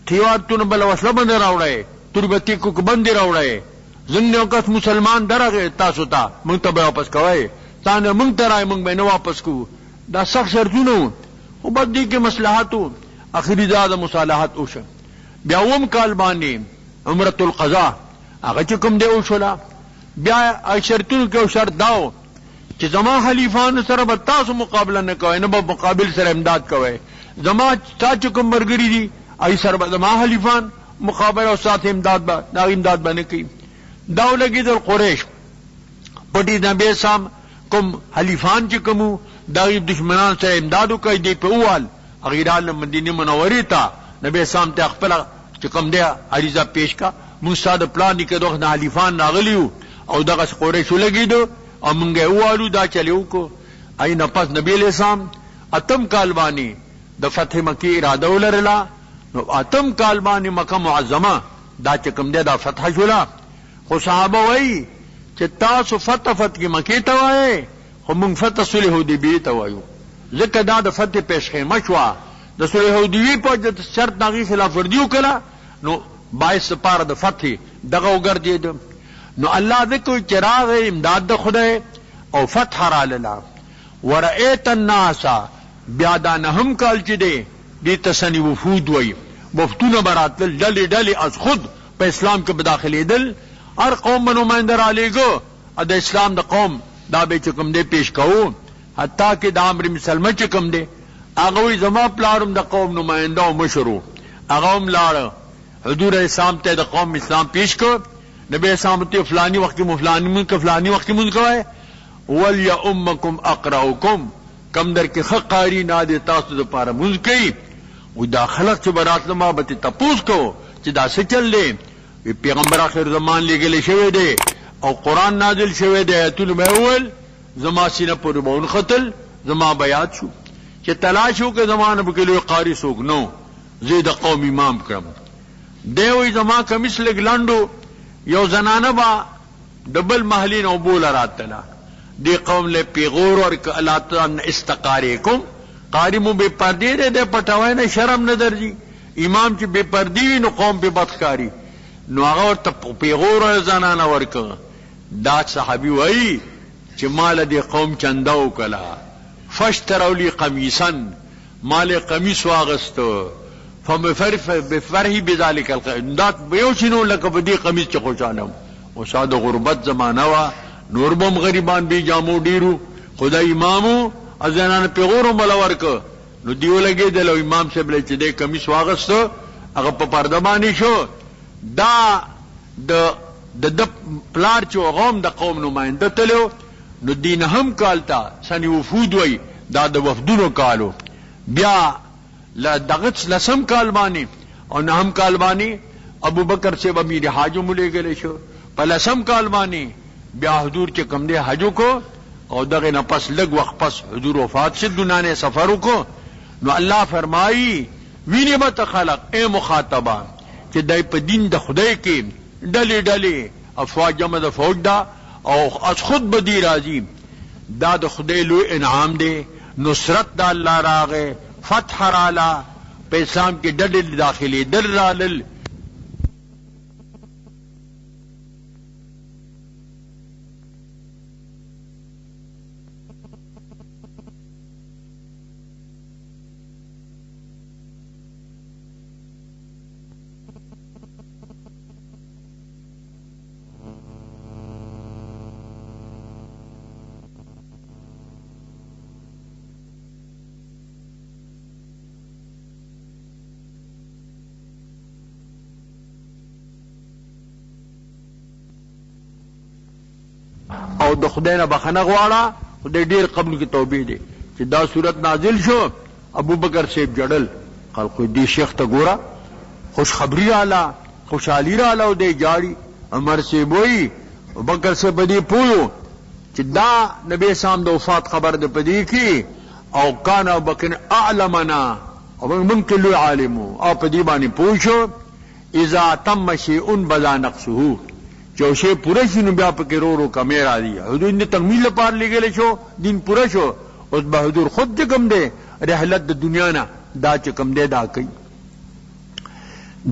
تھیوات تو نبلا وصلہ بند راوڑائے تربتی کو بندی راوڑائے زنگ اوکس مسلمان درہ گئے تاسو تا منگ تا بے واپس کوئے تانے منگ ترائے منگ بے نو واپس کو دا سخت شرطونو و بدی کے مسلحاتو اخیری زیادہ مصالحات اوشن بیاوم کال بانی عمرت القضاء آگا چکم دے اوشلا بیا شرطونو کے شرط داو چی زما حلیفان سر بتاسو مقابلہ نہ کوئے نہ مقابل سر امداد کوئے زما تا چکم مرگری دی ای سر زما حلیفان مقابلہ و ساتھ امداد با نکی داو لگی در قریش پٹی نبی سام کم حلیفان چکمو داغیب دشمنان سر امدادو کئی دی پہ اوال اغیرال مدینی منوری تا نبی سام تے اخپلا چکم دیا عریضہ پیش کا موسیٰ دا پلانی کے دوخ نا حلیفان ناغلیو او دغس قریشو لگی دو او منگے اوالو دا چلیو کو ای نپس نبی علیہ السلام اتم کالبانی دا فتح مکی ارادو لرلا نو اتم کالبانی مکہ معظمہ دا چکم دے دا فتح شلا خو صحابہ وئی چی تاسو فتح کی مکی توائے خو منگ فتح صلح حدیبی توائیو ذکر دا فتح پیش خیمہ شوا دا صلح حدیبی پر جت شرط ناغی خلاف وردیو کلا نو باعث پار د فتح دغه وګرځید. نو الله ذکر چراغ امداد د خدای او فتح را لاله. ورأیت الناس بیا دا نهم کال چې دی دی تسنی وفود وی وفتونه براتل ډلې ډلې از خود په اسلام کې بداخلېدل. هر قوم به نماینده را لیږو د اسلام د قوم دا به چې کوم دی پیش کوو. حتی کې د عمرو بن سلمه چې کوم دی هغه وی زما پلارم د قوم نماینده او مشرو هغه هم لاړه حضور اسلام ته د قوم اسلام پیش کو. نبی اسلام ته فلانی وخت کې فلانی مون کې فلانی وخت کې مون کوي ولیا امکم اقراؤکم کم در کې خقاری نه دي تاسو د پاره مون کوي. و دا خلق چې براتله ما به تپوس کو چې دا څه چل دی. پیغمبر آخر زمان لګل شوی دی او قرآن نازل شوی دی. ایتونه به اول زما سینه پورې بون خطل زما بیات شو چې تلاش وکړه زمانه به کلو قاری څوک نو زه د قوم امام کړم. دی وی زما کمیس لګ لاندو یو زنانه با دبل محلین او بول راتله دی قوم له پیغور ورک الله تعالی استقاریکم قاری مو به پردی دے پټوای نه شرم نه درځي. امام چې به پردی نو قوم به بدکاری نو هغه ورته پیغور زنانه ورک. دا صحابي وای چې مال دی قوم چنده وکړه فاشتروا لي قميصا مال قمیص واغستو بفرحی بذالک القیمدات بیو شنو لکه په دې قمیص چې خوشالم. او ساده غربت زمانہ وا نور بم غریبان بی جامو ډیرو خدای امامو ازنان پیغورو ملور ک نو دیو لګې د امام صاحب له چې دې قمیص واغستو هغه په پرده باندې شو. دا د پلار چې غوم د قوم نماینده تلو نو دین هم کالتا سنی وفود وای دا د وفدونو کالو. بیا دغت لسم کال باندې او نهم کال باندې ابو بکر سے امیر حاج مولې گله شو. په لسم کال باندې بیا حضور چې کم دی حج کو او دغه نه پس لګ وخت پس حضور وفات شو دنیا نے سفر کو. نو الله فرمایي ویني مت خلق اے مخاطبہ چې دای په دین د خدای کې ډلې ډلې افواج جمع د فوج دا او از خود بدی راځي. دا د خدای لوی انعام دی. نصرت د الله راغې فتح رالا په اسلام کې ډډل داخلي در رالل. او د خدای نه بخنه غواړه خدای ډیر قبل کی توبې دی چې دا صورت نازل شو. ابو بکر صاحب جړل خلکو دی شیخ ته ګوره خوش خبری رااله خوشحالی رااله او دی جاړي. عمر صاحب وایي ابو بکر صاحب بدی پویو چې دا نبی اسلام د وفات خبر د پدی کی او کان ابو بکر اعلمنا او ممکن لوی عالمو او پدی باندې پوښو اذا تم شیء بدا نقصه جو شی پوره شي نو بیا پکې رو کمې را دي. حضور نے تکمیل لپاره لګل شو دین پوره شو اوس به حضور خود چې کوم دی رحلت د دنیا نه دا چې کوم دی دا کوي.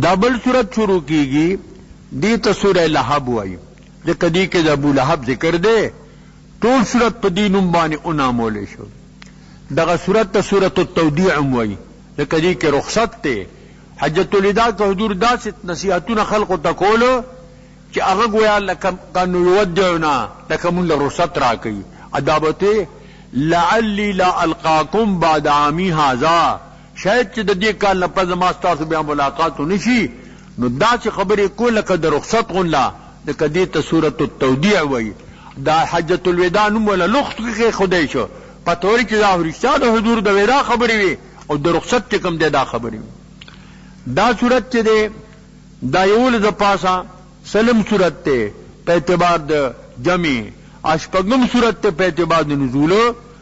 دا بل صورت شروع کیږي دی ته سورہ لهب وایي ځکه دی کې د ابو لهب ذکر دی. ټول صورت په دینوم باندې انامول شو. دغه صورت ته سورۃ التودیع وایي ځکه دی کې رخصت ته حجۃ الوداع کې حضور داسې نصیحتونه خلقو ته کولو چې هغه گویا لکه کانو یودعنا لکه مون له رخصت راکوي. ادابته لعلی لا القاکم بعد عامی هذا شاید چې د دې کال نه پس ما ستاسو بیا ملاقات نشي. نو دا چې خبرې کول لکه د رخصت غونلا لکه دې ته سورۃ التودیع وایي. دا حجۃ الوداع نوم ولا لخت کې خدای شو پتوري چې دا رښتیا د حضور د ودا خبرې وي او د رخصت کم دی دا خبرې وي. دا صورت چې دی دا یول ز پاسا سلم صورت ته په اعتبار د جمع اشپغم صورت ته په اعتبار د نزول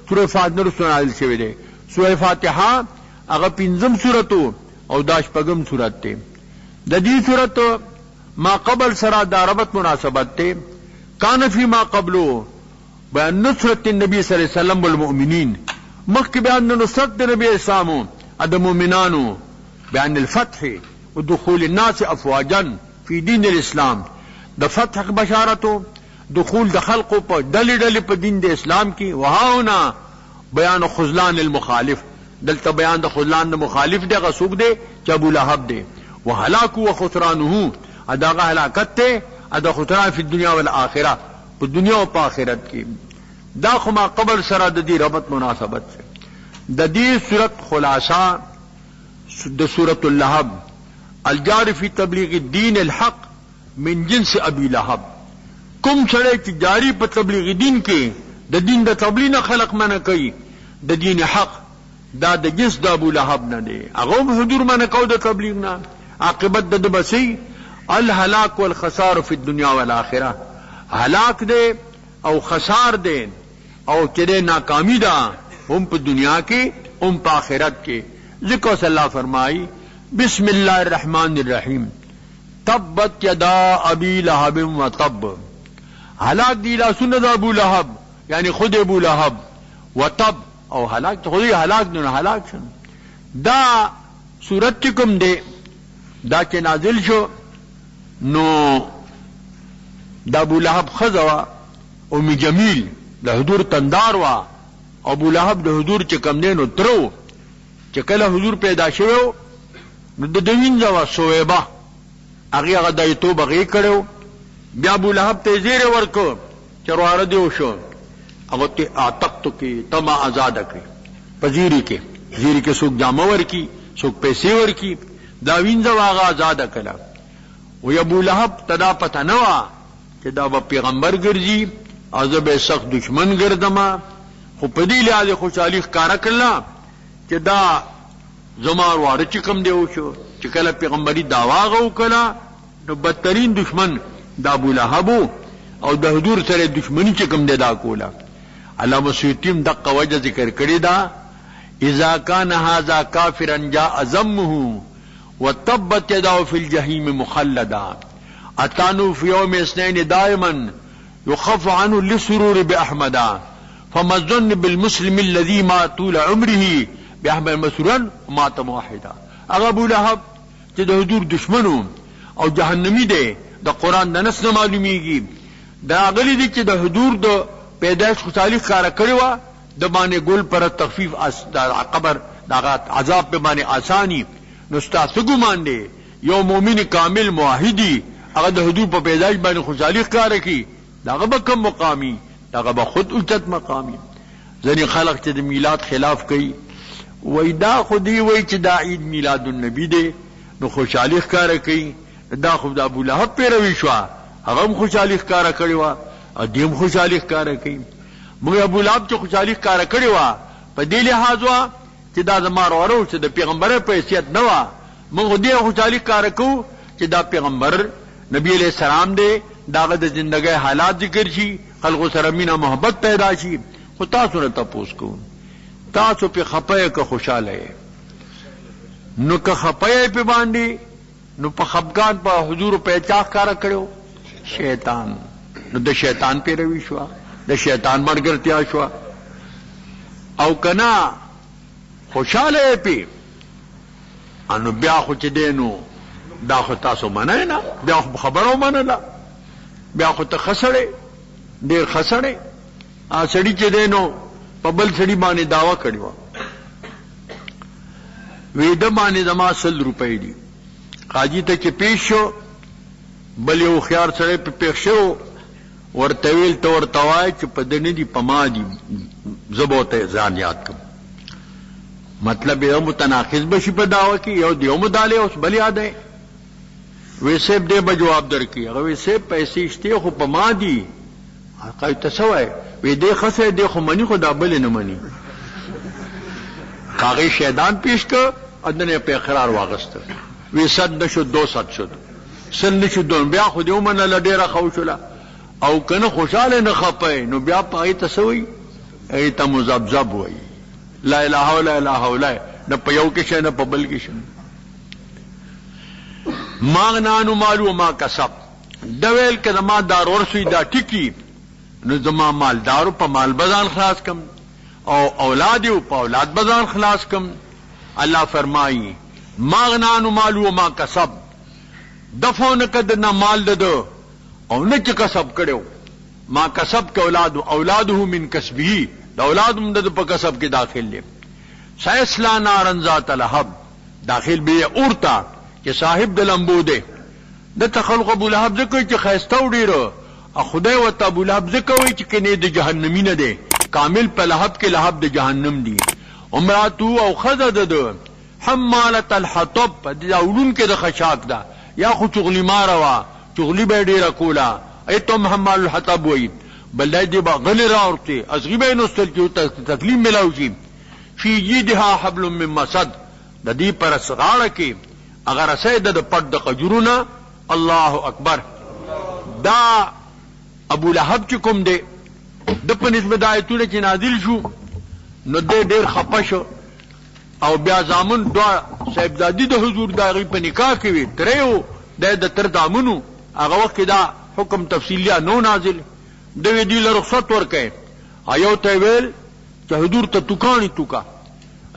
سورہ فاتحه سنال شوی دی. سورہ فاتحه هغه پنځم صورتو او دا اشپغم صورت ته د دې صورت ما قبل سره د ربط مناسبت ته کان فی ما قبلو بیان نصرت النبی صلی الله علیه وسلم والمؤمنین مخک بیان نصرت نبی اسلام او د مؤمنانو بیان الفتح ودخول الناس افواجا فی دین الاسلام، د فتح بشارتو، دخول د خلقو په ډلې ډلې په دین د اسلام کې. وهاونا بیان خذلان المخالف، دلته بیان د خذلان د مخالف دی، غسوک دی چې ابو لهب دی. وهلاک وخسرانه، اداغه هلاکت ته، ادا خسران فی الدنیا والآخرہ، په دنیا او په آخرت کې. دا خو ما قبل سره د دې ربط مناسبت سے د دې صورت خلاصہ د سورۃ اللهب، الجار فی تبلیغ الدین الحق من جنس ابی لهب. کوم سره چې جاری په تبلیغ دین کې د دین د تبلیغ نه خلق منع کوي، د دین حق دا د جنس د ابو لهب نه دی، هغه حضور منع کو د تبلیغ نه. عاقبت د بسی الهلاك والخسار فی الدنیا والآخرہ، ہلاک دے او خسار دے او چرے ناکامی دا، ہم پہ دنیا کے ہم پہ آخرت کے. ذکر صلی اللہ فرمائی بسم اللہ الرحمن الرحیم تبت یدا ابی لہب و تب. ہلاک دی لاسن دا ابو لہب یعنی خود ابو لہب، و تب او ہلاک تو خودی ہلاک دون ہلاک شن. دا سورت چکم دے دا چے نازل شو نو دا ابو لہب خزوا ام جمیل دا حضور تندار وا، ابو لہب دا حضور چکم دے نو ترو چکل حضور پیدا شویو نو دا دوین زوا سویبا اغی اغا دایتو بغی کرو. بیا ابو لہب تے زیر ورکو چروار دیو شو، اگو تے آتقتو کی تما آزاد کی پزیری کے، زیری کے سوک جامع ورکی، سوک پیسے ورکی، داوین زوا آغا آزاد کلا. وی ابو لہب تدا پتہ نوا کہ دا با پیغمبر گرزی عذب سخت دشمن گردما، خو پدی لحاظ خوشحالی خکارا کرلا کہ دا زمار وار چکم دیو شو، چکل پیغمبری داواغو کلا نو بدترین دشمن دا ابو لہبو او دا حضور سر دشمنی چکم دے دا کولا. علامہ سیوطیم دقا وجہ ذکر کری دا اذا کان هذا کافرا جاء ذمه وتبت يداه في الجحيم مخلدا. اتانو في يوم اثنين دائما يخف عنه للسرور باحمدا، فما الظن بالمسلم الذي ما طول عمره باحمد مسرورا مات موحدا. اغا ابو لہب چې د حضور دشمنو او جهنمی دی، د قرآن د نص نه معلومیږي دا غلی دی چې د حضور د پیدائش خوشحالی ښکارا کړی وه، د باندې ګل پر تخفیف قبر دا عذاب په باندې آسانی. نو ستاسو ګمان دی یو مومن کامل موحدی هغه د حضور په پیدائش باندې خوشحالی ښکارا کی، داغه به کم مقامی، داغه به خود اوچت مقامی. ځینې خلق چې د میلاد خلاف کوي وای دا خودی وای چې دا عید میلاد النبی دی نو خوشحالی ښکارا کوي، دا خو د ابو لهب پیروي شو، هغه هم خوشحالی ښکارا کړی و، ادیم خوشحالی ښکارا کوي. موږ ابو لهب چې خوشحالی ښکارا کړی و په دې لحاظ وا چې دا زما ورو چې د پیغمبر په حیثیت نه و، موږ دې خوشحالی ښکارا کوو چې دا پیغمبر نبی علیہ السلام دے، داغه د زندګۍ حالات ذکر شي، خلقو سره مینا محبت پیدا شي. خو تاسو نه تاسو کو تاسو په خپه که خوشاله نو که خپه په باندې نو په خفقان په حضور په چاخ کار کړو شیطان، نو د شیطان پیروي شو، د شیطان مرګرتیا شو. او کنا خوشاله پی انو بیا خو چې دینو دا خو تاسو منای نه، بیا خو خبرو منله، بیا خو ته خسړې ډېر خسړې. سړی چې دینو په بل سړي باندې دعوه کړې وه، وی د باندې زما 100 روپۍ دي. قاضي ته چې پیش شو، بل یو خيار سړی په پیښ شو، ورته ویل ته ورته وایه چې په ده نه دي په ما دي، زه به ورته ځان یاد کړم. مطلب یو متناقض بشي په دعوه کې، یو دیو مداله اوس بل یادی. وی صاحب دې به جواب درکړي، هغه وی صاحب پیسې شته خو په ما دي. قاضي ته څه وایي؟ وی دې خسه دې خو مني، خو دا بل نه مني. هغه شیطان پیش کړ، ادنه په اقرار واغسته. وی 100 نشو 200 شد، 100 نشو 200، بیا خو دې ومنله ډېره خوشله. او کنه خوشاله نه خپه نو بیا پای ته سوی ایت مزبذب وای لا اله الا الله ولا نه په یو کې شنه په بل کې شنه. ماغنانو مالو ما کسب دویل کده ما دار ورسوی دا ټکی نو زما مالدارو په مال بزان خلاص کم او اولاد په اولاد بزان خلاص کم. الله فرمایي ما غنا عنه مالو ما کسب دفع نکد نہ مال ددو او نه چې کسب کړو ما کسب کے اولاده من کسبه دا اولاد مدد په کسب کې داخل دي سیصلا نارا ذات لهب داخل به اورتا چې صاحب د لمبو دی د تخلق ابو لهب ذکر چې خیسته وډیرو خدای وت ابو لهب ذکر وی چې کني د جهنمی نه دی کامل په لهب کې لهب د جهنم دی امراتو او خزد ده حمالت الحطب د اولون کې د خشاک ده یا خو چغلی ماروا چغلی به ډیره کولا ایتم حمال الحطب وی بل دې با غلی راورته ازغی به نوستل کې تکلیف ملاوي شي فی جیدها حبل من مسد د دې پر سغاړه کې اگر سید د پټ د قجرونه الله اکبر دا ابو لهب چې کوم دی د په نسبت آیتونه چې نازل شو نو ډېر خپشو او بیا زامن دوا صاحبزادی د حضور داغي په نکاح کې وی تریو د تر دامنو هغه وخت دا حکم تفصیلی نو نازل دوی دی له رخصت ورکې ایو ته ویل چې حضور ته توکانی توکا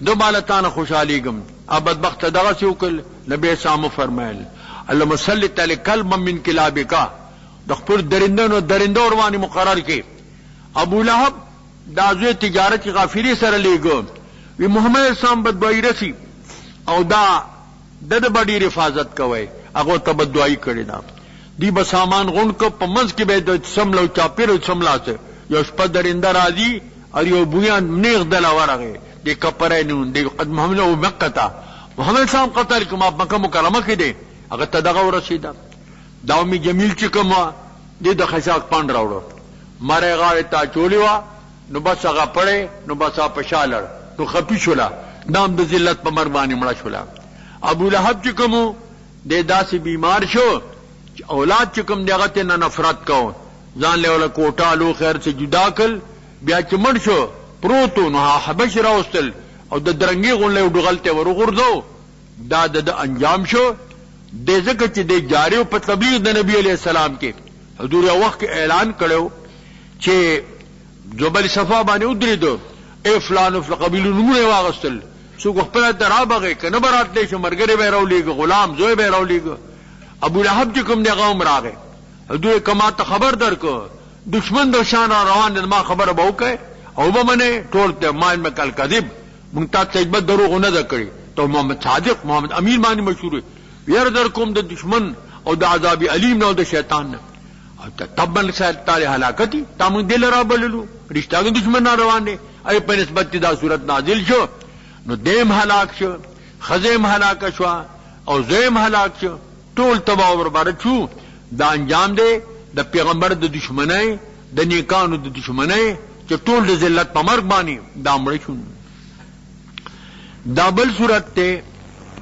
دو مالتان خوشحالی گم اب بدبخت دغه سی وکل نبی سامو فرمایل الله مسلط علی کلب من کلابکا د خپل درنده وروانی مقرر کې ابو لهب دا زوی تجارت غافری سره لیگو وی محمد اسلام بدوایی رسی او دا د بڑی حفاظت کوي هغه ته بدوایی کړی دا دی به سامان غون کو په منځ کې به د سملو چاپیرو سملاته یو شپه درنده راځي او یو بویان نیغ دل ورغه دی کپره نو دی قد محمد او مکه محمد اسلام قتل کما مکه مکرمه کې دی هغه ته دغه ورسیدا داومی جمیل چې کوم دی د خشاک پاند راوړو ماره غاړه تا چولیوا نو بس هغه پړې نو بس په شالړ نو خپي شولا نام د ذلت په مربانی مړه شولا ابو لهب چې کوم د داسې بیمار شو اولاد چې کوم دغه ته نفرت کو ځان له ولا کوټه لو خیر سے جدا کل بیا چې مړ شو پروتو نو حبش راوستل او د درنګي غونله ډغلته ورغورځو دا د انجام شو د ځکه چې د جاری په تبلیغ د نبی علی السلام کې حضور یو وخت اعلان کړو چې جبل صفا باندې ودریدو اے فلان فل قبیله نمونه واغستل سو خپل درابغه کنه برات دې شمرګره به راولېګ غلام زوی به راولېګ ابو لهب چې کوم دغه عمر راغی حضور کما ته خبر درکو دشمن د شان روان ما خبره به وکي او به منه ټول ته مان مکل کذب مونږ ته عزت دروغ نه کړی ته محمد صادق محمد امین باندې مشهور ير در کوم د دشمن او د عذاب علیم نو د شیطان تبن تعالی هلاکتی تم دل را بللو رشتہ دشمن روان دي ای په نسبت دا صورت نازل شو نو دیم هلاک شو خزیم هلاک شو او زیم هلاک شو ټول تباہ او برباد شو دا انجام دی د پیغمبر د دشمنی د نیکانو د دشمنی چې ټول د ذلت په مرګ باندې دا مړ شو دا بل صورت ته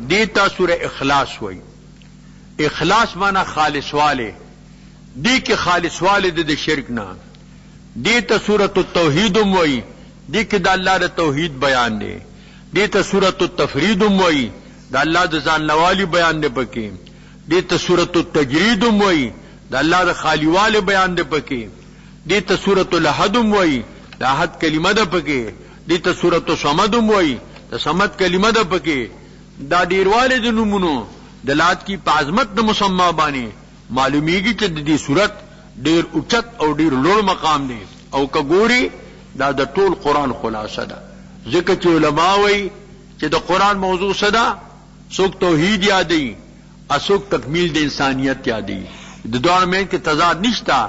دیتا سورہ اخلاص وای اخلاص معنی خالص والے دی کې خالص والے د شرک نه دیتا سورۃ التوحید وای دی کې د الله د توحید بیان دی دیتا سورۃ التفرید وای د الله د ځان لوالي بیان دی پکې دیتا سورۃ التجرید وای د الله د خالی والے بیان دی پکې دیتا سورۃ الاحد وای د احد کلمه ده پکې دیتا سورۃ الصمد وای د صمد کلمه ده پکې دا ډیرواله د نمونو د لات کی پازمت د مسما باندې معلومیږي چې د دې صورت ډیر اوچت او ډیر لوړ مقام دی او کګوري دا د ټول قران خلاصه ده ځکه چې علما وایي چې د قران موضوع صدا څوک توحید یادي اسوک تکمیل د انسانیت یادي د دوه مې کې تضاد نشتا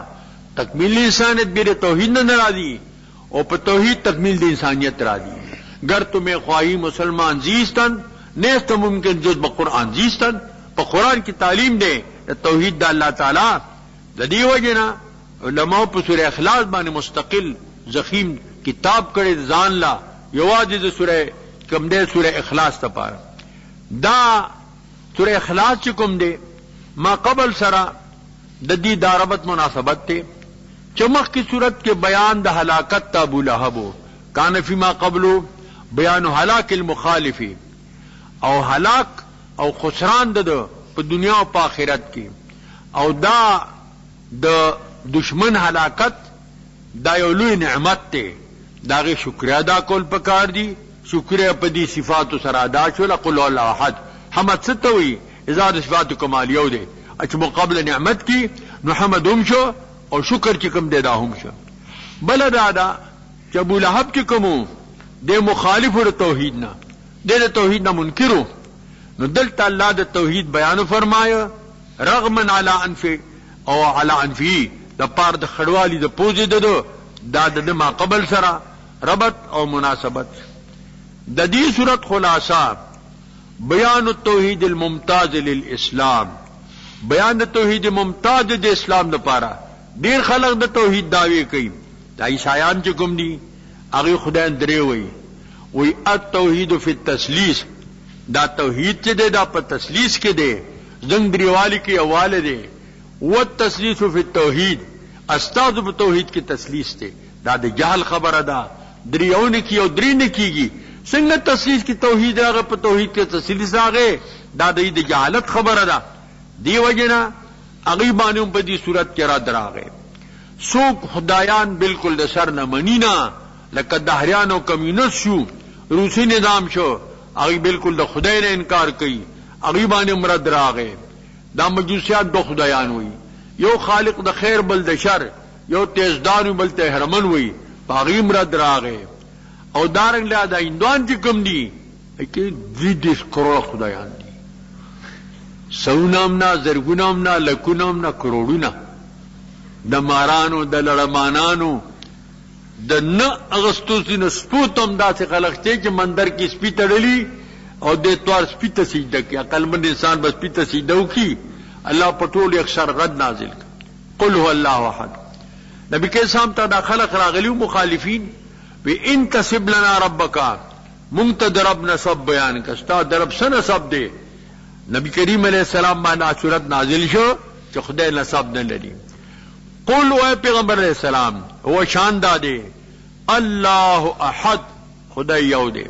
تکمیل انسانیت به توحید نه راځي او په توحید تکمیل د انسانیت راځي گر تمہیں خواہی مسلمان زیستن نیست ممکن جز بقرآن زیستن پا قرآن کی تعلیم دے توحید دا اللہ تعالی دا دی وجنا علماء پا سورہ اخلاص بانے مستقل زخیم کتاب کرے زان لا یواز دا سورہ کم دے سورہ اخلاص تا پارا دا سورہ اخلاص چکم دے ما قبل سرا دا دی داربت مناسبت تے چمخ کی صورت کے بیان دا ہلاکت تا ابو لہبو کان فی ما قبلو بیان ہلاک المخالفی او ہلاک او خسران د په دنیا او په آخرت کې او دا د دشمن ہلاکت دا یو لوی نعمت ته داغه شکر ادا کول پکار دي شکر په دې صفات سره ادا شول قل الله احد حمد څه ته وایي؟ اظهار صفات کمالیو دی چې مقابل نعمت کی نو حمد هم شو او شکر چې کوم دی دا هم شو. بل دا چې ابو لهب چې کوم د مخالف د توحید نه د توحید نه منکرو، نو دلته الله د توحید بیان فرمایو رغما علی انف او علی انفی د پار د خړوالی د پوزې ددو دا د ما قبل سره ربط او مناسبت. د دې صورت خلاصہ بیان التوحید الممتاز للاسلام، بیان د توحید ممتاز د اسلام لپاره. ډیر خلک د توحید دعوی کوي، دا عیسایان چې کوم دي هغه خدای درې وي التوحید فی التثلیث، دا توحید چې دی دا په تثلیث کې دی، زنګ دریوالی کې اواله دی. والتثلیث فی التوحید، استاد په توحید کې تثلیث دی. دا د جهل خبره ده، دریونه کې او درې نه کیږي. څنګه تثلیث کې توحید راغی په توحید کې تثلیث راغی؟ دا د جهالت خبره ده. دی وجنه هغه باندې په دې صورت کې را دراغی. څوک خدایان بالکل د سر نه منینا، لکه دهریان او کمیونست شو، روسی نظام شو، هغه بالکل د خدای نه انکار کوي، هغه باندې مراد راغی. دا مجوسیات دو خدایان وي، یو خالق د خیر بل د شر، یو تیزدار بل ته هرمن وي، هغه مراد راغی. او دارنګ لا د هندوان چې کوم دي کې 30 کروڑ خدایان دي، سونامنا زرګونامنا لکونامنا کروڑونه، د مارانو د لړمانانو د نه اغسطوسی نه سپوتم داسې خلق چې مندر کې سپی تړلی او د اتوار سپی ته سجده کوي. عقلمند انسان بس سپی ته سجده وکړي، الله په ټول اکثر رد نازل کړي. قل هو الله احد. نبی کې سام ته دا خلق راغلیو مخالفین وی ان تسب لنا ربک، مونږ ته د رب نسب بیان کستا د رب سره نسب دی. نبی کریم علیہ السلام باندې صورت نازل شو چې خدای نسب نه لري. قل او پیغمبر علیہ السلام هو شان دادے الله احد، خدای یو دی،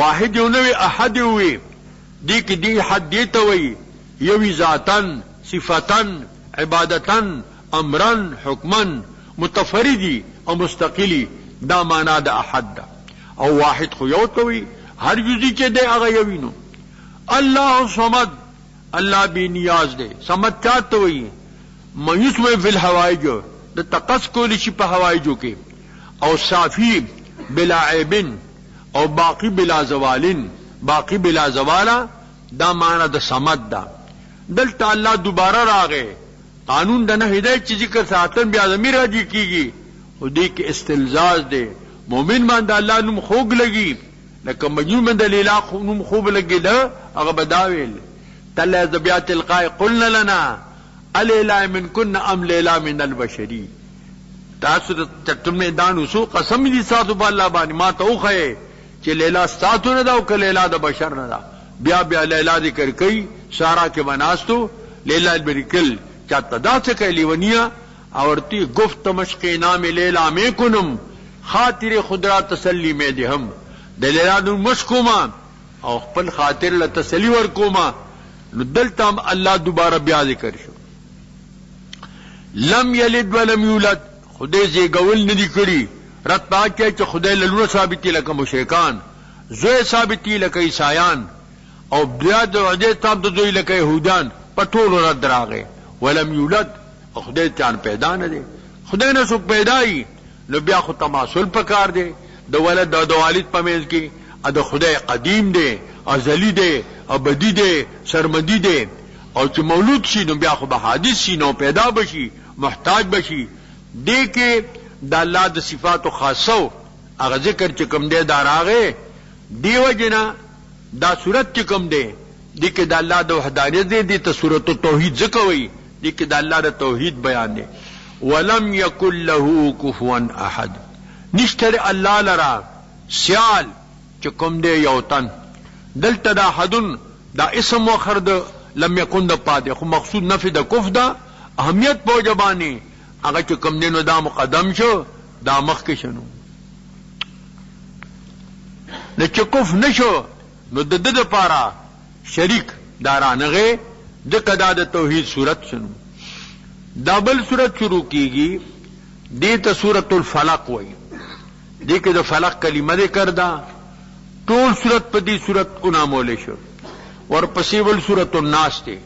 واحد یو نوی احد وی، دی کی دی حد دیتا وی، یوی ذاتن صفتن عبادتن امرن حکمن متفردی او مستقلی، دا مانا دا احد دا. او واحد خو یو توی هر جزی چه دے اغا یوینو. اللہ صمد، اللہ بی نیاز دے. صمد چاہتا وی مایوس میں فی الحوائجو، دا تقص کولی شی پا حوائجو کے، او صافی بلا عیبن او باقی بلا زوالن، باقی بلا زوالا، دا مانا دا صمد دا. دلتا اللہ دوبارہ راغے قانون دا نہ ہدایت چیزی کر ساتن بیا ضمیر راجی کی گی، او دی کے استلزاز دے. مومن مان دا اللہ نم خوگ لگی، لیکن مجنون من دا لیلا نم خوب لگی دا اغا داویل تل زبیات القاء قلنا لنا الیلا من کن ام لیلا من البشری. تاسو چٹم نے دانو سو قسم دی ساتو با اللہ بانی ما تو خے چی لیلا ساتو ندا او که لیلا دا بشر ندا. بیا بیا لیلا ذکر کئی سارا کے بناستو لیلا البرکل چاہتا دا سکے لیونیا اورتی گفت مشق نام لیلا میں کنم خاطر خدرا تسلی میں دہم. د لیلا نو مشکوما او خپل خاطر له تسلی ورکوما. نو دلته الله دوباره بیا ذکر شو. لم یلد ولم یولد، خدای زیګول ندی کړی. رد پاکه چې خدای لونه ثابتی لکه مشرکان، زوی ثابتی لکه عیسایان، او بیا د عدې تاب د زوی لکه يهودان، په ټولو رد راغې. ولم یولد، خدای ته پیدا نه دی، خدای نه څوک پیدایي، نو بیا خو تماثل پکار دی د ولد د والد په منځ کې. د خدای قدیم دی، ازلی دی، ابدی دی، سرمدی دی، او چې مولود شي نو بیا خو به حادث شي، نو پیدا بشي، محتاج بشي. دی کې د الله د صفاتو خاصو هغه ذکر چې کوم دی دا راغې. دیو جنا دا صورت چې کوم دی دی کې د الله د وحدانیت دی، دی ته صورت توحید ذکر وي، دی کې د الله د توحید بیان دی. ولم یکن له کفوا احد، نشتر الله لرا سیال چې کوم دی یو تن. دلته دا حدن دا اسم وخر د لم یکن د پاده، خو مقصود نفی د کف دا اهمیت په جبانی هغه چې کوم دی نو دا مقدم شو، دا مخ کې شنو. نه چې کف نشو نو د د لپاره شریک دارانغه د قدا د توحید صورت شنو. دا بل صورت شروع کیږي، دې ته سورۃ الفلق وایي. دې کې د فلق کلمه ذکر ده. ټول صورت په دې صورت کو نامول شو. ورپسې ول سورۃ الناس ته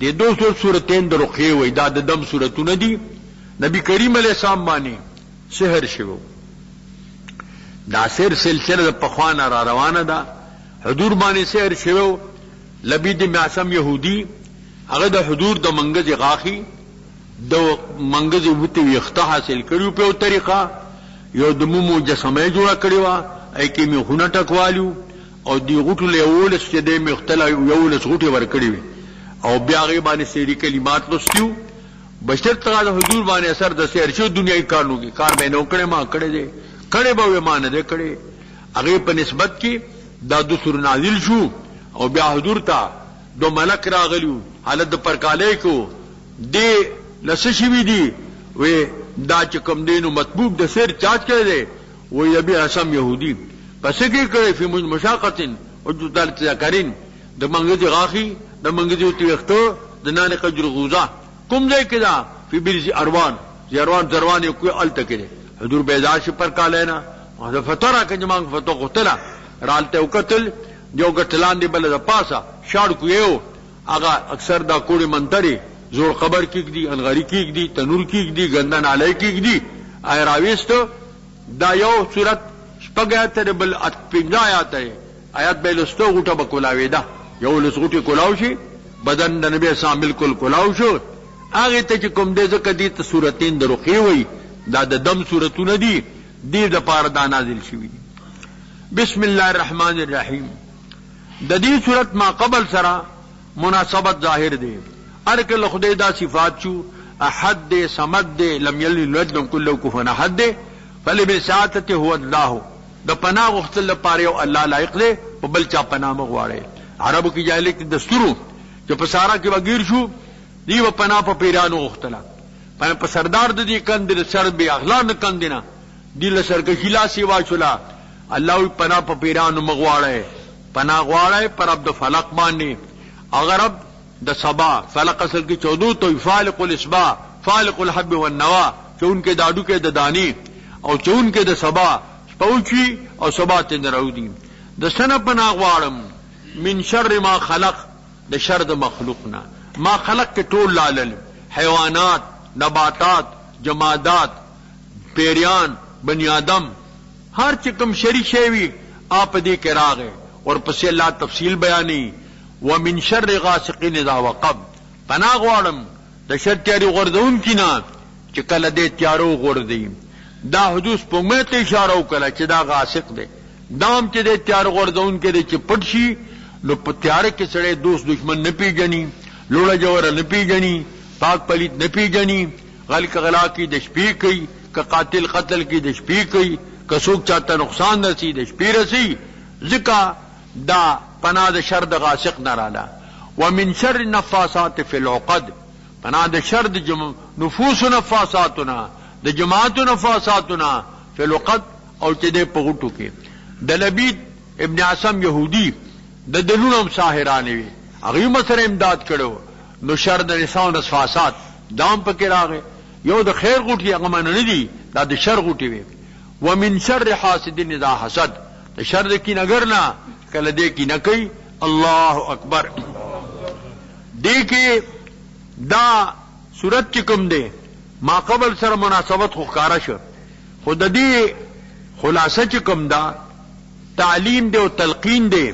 د دوه سورتين د رقیه وای دا د دم سورتونه دي. نبی کریم علیه السلام باندې سحر شوو. دا سحر سلسله د پخوانه را روانه ده. حضور باندې سحر شوو. لبید معصم يهودي هغه د حضور د منګز غاخي د منګز وته ویخته حاصل کړو په طریقه یو د مومو جسمه جوړه کړی و ای کې می خونه ټکوالو او دی غټو له اول چې د مختلف یو له غټي ور کړی او بیا غي باندې سری کلمات لوستیو. بشر تعالی حضور باندې اثر د سحر شو دنیاي کارونو کې کار به نو کړي ما کړي دي کړي به مان نه کړي هغه په نسبت کې دا د سور نازل شو او بیا حضور ته دو ملک راغلیو حالت د پرکاله کو دی لسشوی دی وی دا چې کوم دینو مطبوب د سر چاچ کړي دی وی ابي اسم يهودي پس کې کړي فی مشاقتن او دل ذکرین د منګز غاخي د منګز تیختو د نان قجر غوزا کوم ځای کې دا فی برز اروان زروان کوئی ال تکره حضور بیدار شي پر کاله نه او فتره کې جمع فتو قتل رالته وکتل جو غټلان دی بل د پاسا شاړ کو یو هغه اکثر دا کوړي منتري زور خبر کیک دی الغری کیک دی تنور کیک دی گندن علی کیک دی ای راويستو دا یو صورت شپږه تر بل اتپنځه آیات به لستو غټه بکولاوي دا یو لسغټي کولاو شي بدن د نبی اسلام بالکل کولاو شو هغه ته چې کوم دې زکه دي ته سورتین دروخي وي دا د دم سورتونه دي دې د پاره دا نازل شوی دي. بسم الله الرحمن الرحیم د دې صورت ما قبل سره مناسبت ظاهر دی. ارکل خدای دا صفات شو احد دے صمد دے لم یلد ولد لم یکن له کفوا احد دے فلبساطت هو الله د پناه غختل لپاره او الله لایق دی او بل چا پناه مغواړي. عربو کې جاهلیت دستورو چې په سارا کې وغیر شو دی و پناه په پیرانو غختله په سردار د دې کند سر به اغلان کندنه دی له سرکشی لا سیوا شولا الله پناه په پیرانو مغواړي پناه غواړي پر عبد فلق باندې اگر اب د صبا فلق اصل کی 14 تو فالق الاسبا فالق الحب والنوا چون کے دادو کے ددانی او چون کے د صبا پوچی او صبا تندرودی د سنه پنا غواړم من شر ما خلق د شر د مخلوقنا ما خلق کے ټول لالل حیوانات نباتات جمادات پیریان بنی آدم ہر چکم شری شیوی آپ دی کے راغے اور پس اللہ تفصیل بیانی ومن شر غاسق اذا وقب پناه غواړم د شر تیاری غردون کینا چې کله دې تیارو غردي دا حدوث په مته اشاره وکړه چې دا غاسق دی دام چې دې تیار غردون کې چې پټ شي نو په تیار کې سړی دوست دشمن نه پیژني لوړه جوړه نه پیژني پاک پلیت نه پیژني غلق غلا کی د شپې کوي که قاتل قتل کی د شپې کوي که څوک چاته نقصان رسي د شپې رسي ځکه دا پناه د شر د غاسق نراله. ومن شر النفاثات فی العقد پناه د شر د نفوس نفاثاتنا د جماعت نفاثاتنا فی العقد او چې د پغټو کې د لبید ابن عاصم يهودي د دلونم ساحرانه وي هغه مسره امداد کړو نو شر د نساء نفاثات دام پکې راغی یو د خیر غټي هغه من نه دي دا د شر غټي وي. ومن شر حاسد اذا حسد د شر د کین اگر نه کله دې کی نه کوي الله اکبر. دې کې دا صورت کوم دی ما قبل سره مناسبت خو ښکارا شو خود دې خلاصه کوم دا تعلیم دی او تلقین دی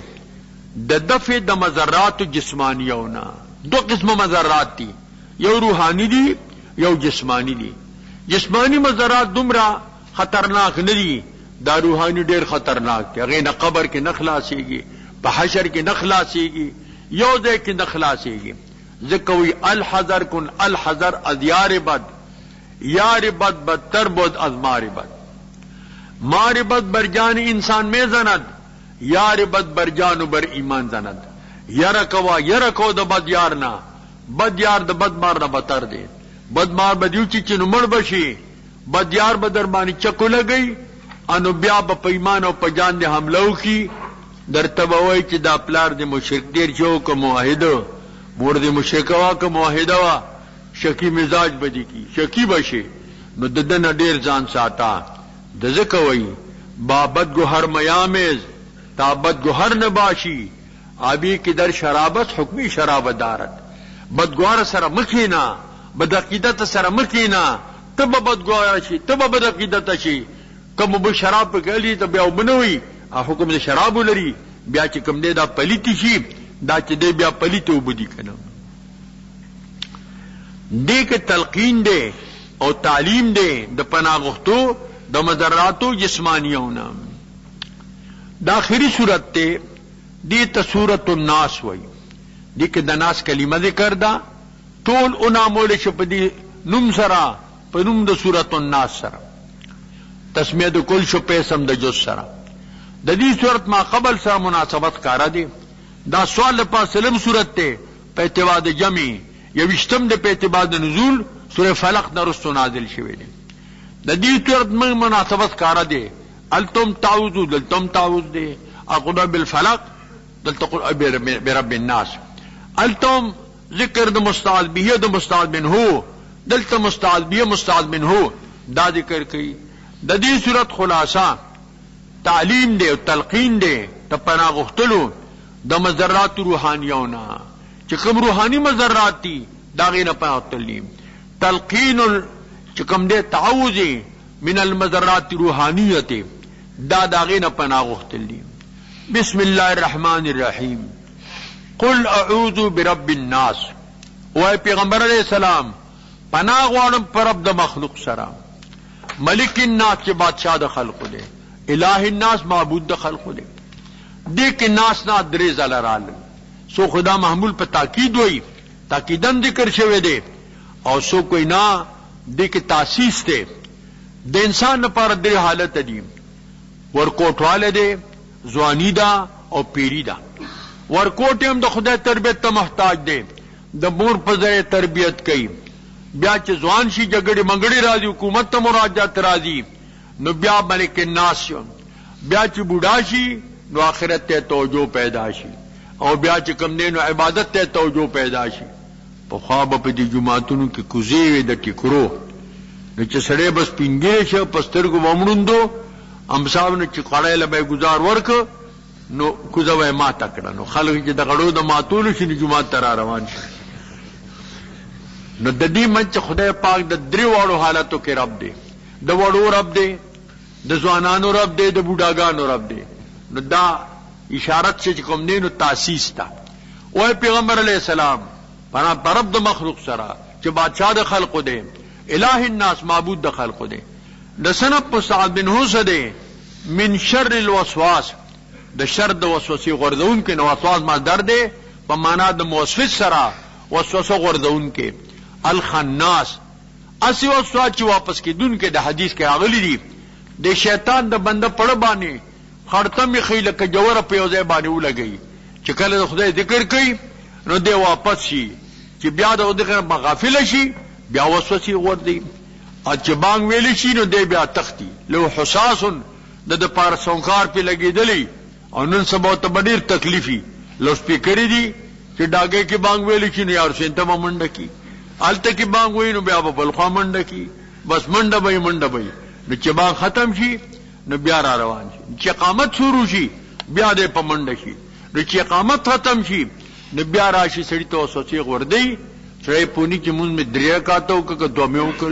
د دفع د مضرات جسمانیونه. دو قسم مضرات دي یو روحانی دي یو جسمانی دي. جسمانی مضرات دومره خطرناک نه دي دا روحانی ډیر خطرناک دی هغه نه قبر کې نه خلاصيږي په حشر کې نه خلاصيږي یو ځای کې نه خلاصيږي ځکه وی الحذر کن الحذر از یار بد یار بد بدتر بود از مار بد مار بد بر جان انسان میں زند یار بد بر جان و بر ایمان زند یرکو د بد یار نه بد یار د بد مار نه بتر دی بد مار بدیو چې نمړ بشي بد یار بدر باندې چکو لګي انو بیا په ایمان او په جان دې حملو کی درته وای چې دا پلار دې مشرک ډیر جو کو موحد مور دې مشرک وا کو موحد وا شکی مزاج بدی کی شکی بشي نو ددن ډیر ځان ساته د زکوي بابت گوهر میامیز تابت گوهر نباشی آبی کی در شرابت حکمی شرابت دارت بدگوار سره مخینا بدعقیدت سره مخینا تب بدگوار شي تب بدعقیدت شي کوم به شراب په ګلی ته بیا وبنوي حکم د شراب لري بیا چې کوم دی دا پلیتی شي دا چې دی بیا پلیته وبدي کنه دې کې تلقین دی او تعلیم دی د پناه غوښتو د مضراتو جسمانیونه د اخري صورت ته دې ته سورۃ الناس وایي دې کې د ناس کلمه ذکر ده ټول انامول شي په دې نوم سره په نوم د سورۃ الناس سره تسمیه د کل شو په سم د جز سره د دې صورت ما قبل سره مناسبت کارا دي دا سوال په سلم صورت ته په اعتبار د جمع یوشتم د په اعتبار د نزول سورہ فلق درستو نازل شوی دی د دې صورت موږ مناسبت کارا دي التم تعوذ دلتم تعوذ دي اقول بالفلق دلته برب الناس التم ذکر د مستعاذ به د مستعاذ منه دلته مستعاذ به مستعاذ منه دا ذکر کوي د دې صورت خلاصہ تعلیم دی او تلقین دی ته پناه غوښتلو د مضرات روحانیونه چې کوم روحاني مضرات دي دا غینه پناه غوښتل تلقین چې کوم دی تعوذ من المضرات روحانیته دا غینه پناه غوښتل بسم الله الرحمن الرحیم قل اعوذ برب الناس او پیغمبر علیہ السلام پناه غواړم پر رب د مخلوق سره ملک الناس چې بادشاہ د خلقو دی الہ الناس معبود د خلقو دی دې کې ناس نه درې ځله راغلل سو خدا محمول په تاکید وای تاکیدن ذکر شوی دی او سو کوئی نه دې کې تاسیس دی د انسان لپاره د حالت دی ورکوټواله دی ځواني دا او پیری دا ورکوټ هم د خدای تربیت ته محتاج دی د مور په ځای تربیت کوي بیا چې ځوان شي جګړې منګړې راځي حکومت ته مراجعت راځي نو بیا ملک الناس شو بیا چې بوډا شي نو آخرت ته توجه پیدا شي او بیا چې کوم دی نو عبادت ته توجه پیدا شي په خواب په دې جمعاتونو کې کوزي وي د ټیکرو نو چې سړی بس پینګې شه پسترګو ومړوندو امصاب نو چې قړای لبه گزار ورک نو کوزوي ما تکړه نو خلک چې د غړو د ماتول شي جمعات تر روان شي نو د دې منځ خدای پاک د درې واړو حالاتو کې رب دی د وړو رب دی د ځوانانو رب دی د بوډاګانو رب دی نو دا اشارت چې کوم دی نو تاسیس تا او پیغمبر علیہ السلام پر رب د مخلوق سره چې بادشاہ د خلقو دی الہ الناس معبود د خلقو دی د سنب مستعاذ منه څه دی من شر الوسواس د شر د وسوسې غردون کې نو وسواس مصدر دی په معنا د موسوس سره وسوسه غردون کې الخناس اسی وسواس چې واپس کیدون کې د حدیث کې اغلی دی د شیطان د بنده پړ باندې خړته می خیله ک جوړه په یوځای باندې ولګي چې کله د خدای ذکر کوي نو دی واپس شي چې بیا د دغه مغافل شي بیا وسوسه وردی او چې بانګ ویل شي نو دی بیا تختی لو حساس د پار سونکار په لګیدلی او نن سبا ته ډیر تکلیفي لو سپیکر دی چې داګه کې بانګ ویل شي نو یار سنته منډه کی الته کې بانګ وای نو بیا په بل خوا منډه کی بس منډه به نو چې بانګ ختم شي نو بیا را روان شي چې اقامت شروع شي بیا دې په منډه شي نو چې اقامت ختم شي نو بیا راشي سړی ته سوچي غوردی سړی پونی چې مونږ می دریا کاتو که دومې وکړ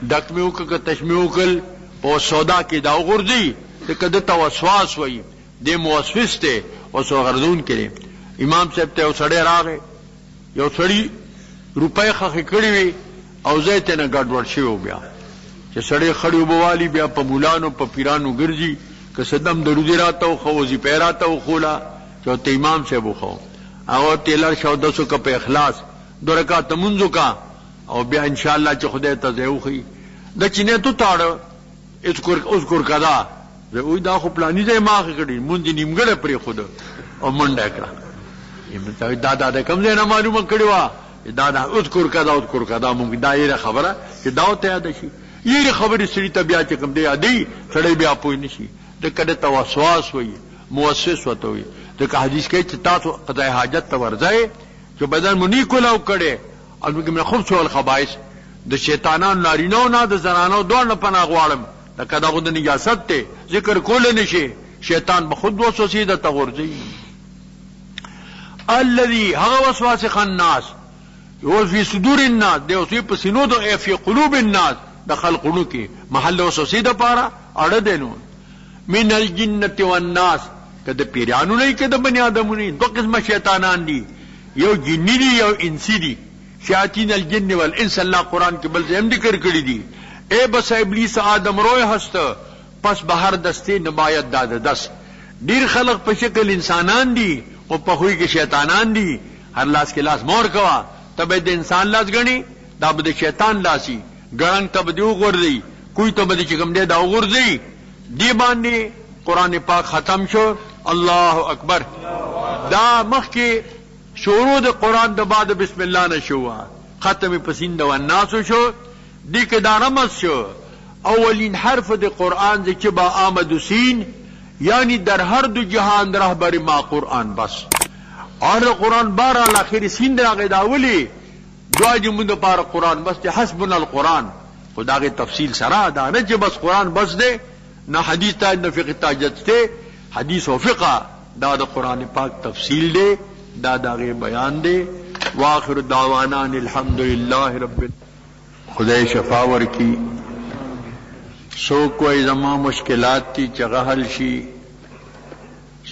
ډک می وکړ تشمی وکړ او سودا کې دا غوردی ته کده تو وسواس وای دې موسوس ته او سو غردون کړي امام صاحب ته سړی راغی یو سړی روپۍ خخې کړې وي او زه ته نه ګډوډ شو بیا چې سړی خړی وبوالي بیا په مولانو په پیرانو ګرځي که صدم درودی راته خو وزي پیراته خولا چې ته امام صاحب خو او تیلر شو 200 کا په اخلاص 2 رکعات منځو کا او بیا ان شاء الله چې خدای ته زوخي د چینه تو تاړ اذکر کدا زه وې دا خو پلانې ځای ما کړی مونږ نیمګړه پرې خود او منډه کړه یم دا د کوم ځای نه معلومه کړی وا دا اذکر کدا مونږ دایره خبره چې دا ته یاد شي یې خبرې سړي ته بیا چې کوم دی ادي سړی بیا پوه نشي د کده توسواس وي موسس وته وي د حدیث کې چې تاسو قضای حاجت ته ورځي چې بدن منی کولاو کړي او موږ خو څول خبائث د شیطانانو نارینو نه د زنانو دوه نه پناه غواړم د کدا غو د نجاست ته ذکر کول نشي شیطان به خود وسوسه د تغورځي الذي هغه وسواس خناس هو فی صدور الناس دی اوسې په سینو د فی قلوب الناس د خلقونو کې محل وسوسې د پاره اړه دینو من الجنه والناس کده پیرانو نه کده بنی آدمو نه دو قسمه شیطانان دي یو جنی دي یو انسی دي شیاطین الجن والانس الله قران کې بل ځم ذکر کړی دي اے بس ابلیس آدم روی هست پس بهر دستی نبایت داده دس ډیر خلق په شکل انسانان دي او په خوې کې شیطانان دي هر لاس کې لاس مور کوا تبه د انسان لاس غني دا به د شیطان لاسي ګړنګ تبه دی وګورځي کوئی تبه د چکم دی دا وګورځي دی باندې قران پاک ختم شو الله اکبر دا مخ کې شروع د قران د بعد بسم الله نه شو ختم پسند و الناس شو دی که دا رمز شو اولین حرف د قرآن چې با آمد سین یعنی در هر دو جهان رهبر ما قرآن بس اور قرآن بار الاخر سین در آگه داولی دعا جمعون دا پار قرآن بس دی حسبنا القرآن خدا آگه تفصیل سرا دا نه چې بس قرآن بس دے نہ حدیث تا نہ فقہ تاجت تے حدیث و فقہ دا دا قرآن پاک تفصیل دے دا داغه بیان دے واخر دعوانا الحمدللہ رب خدای شفا ورکی سو کوئی زما مشکلات تی چغه حل شي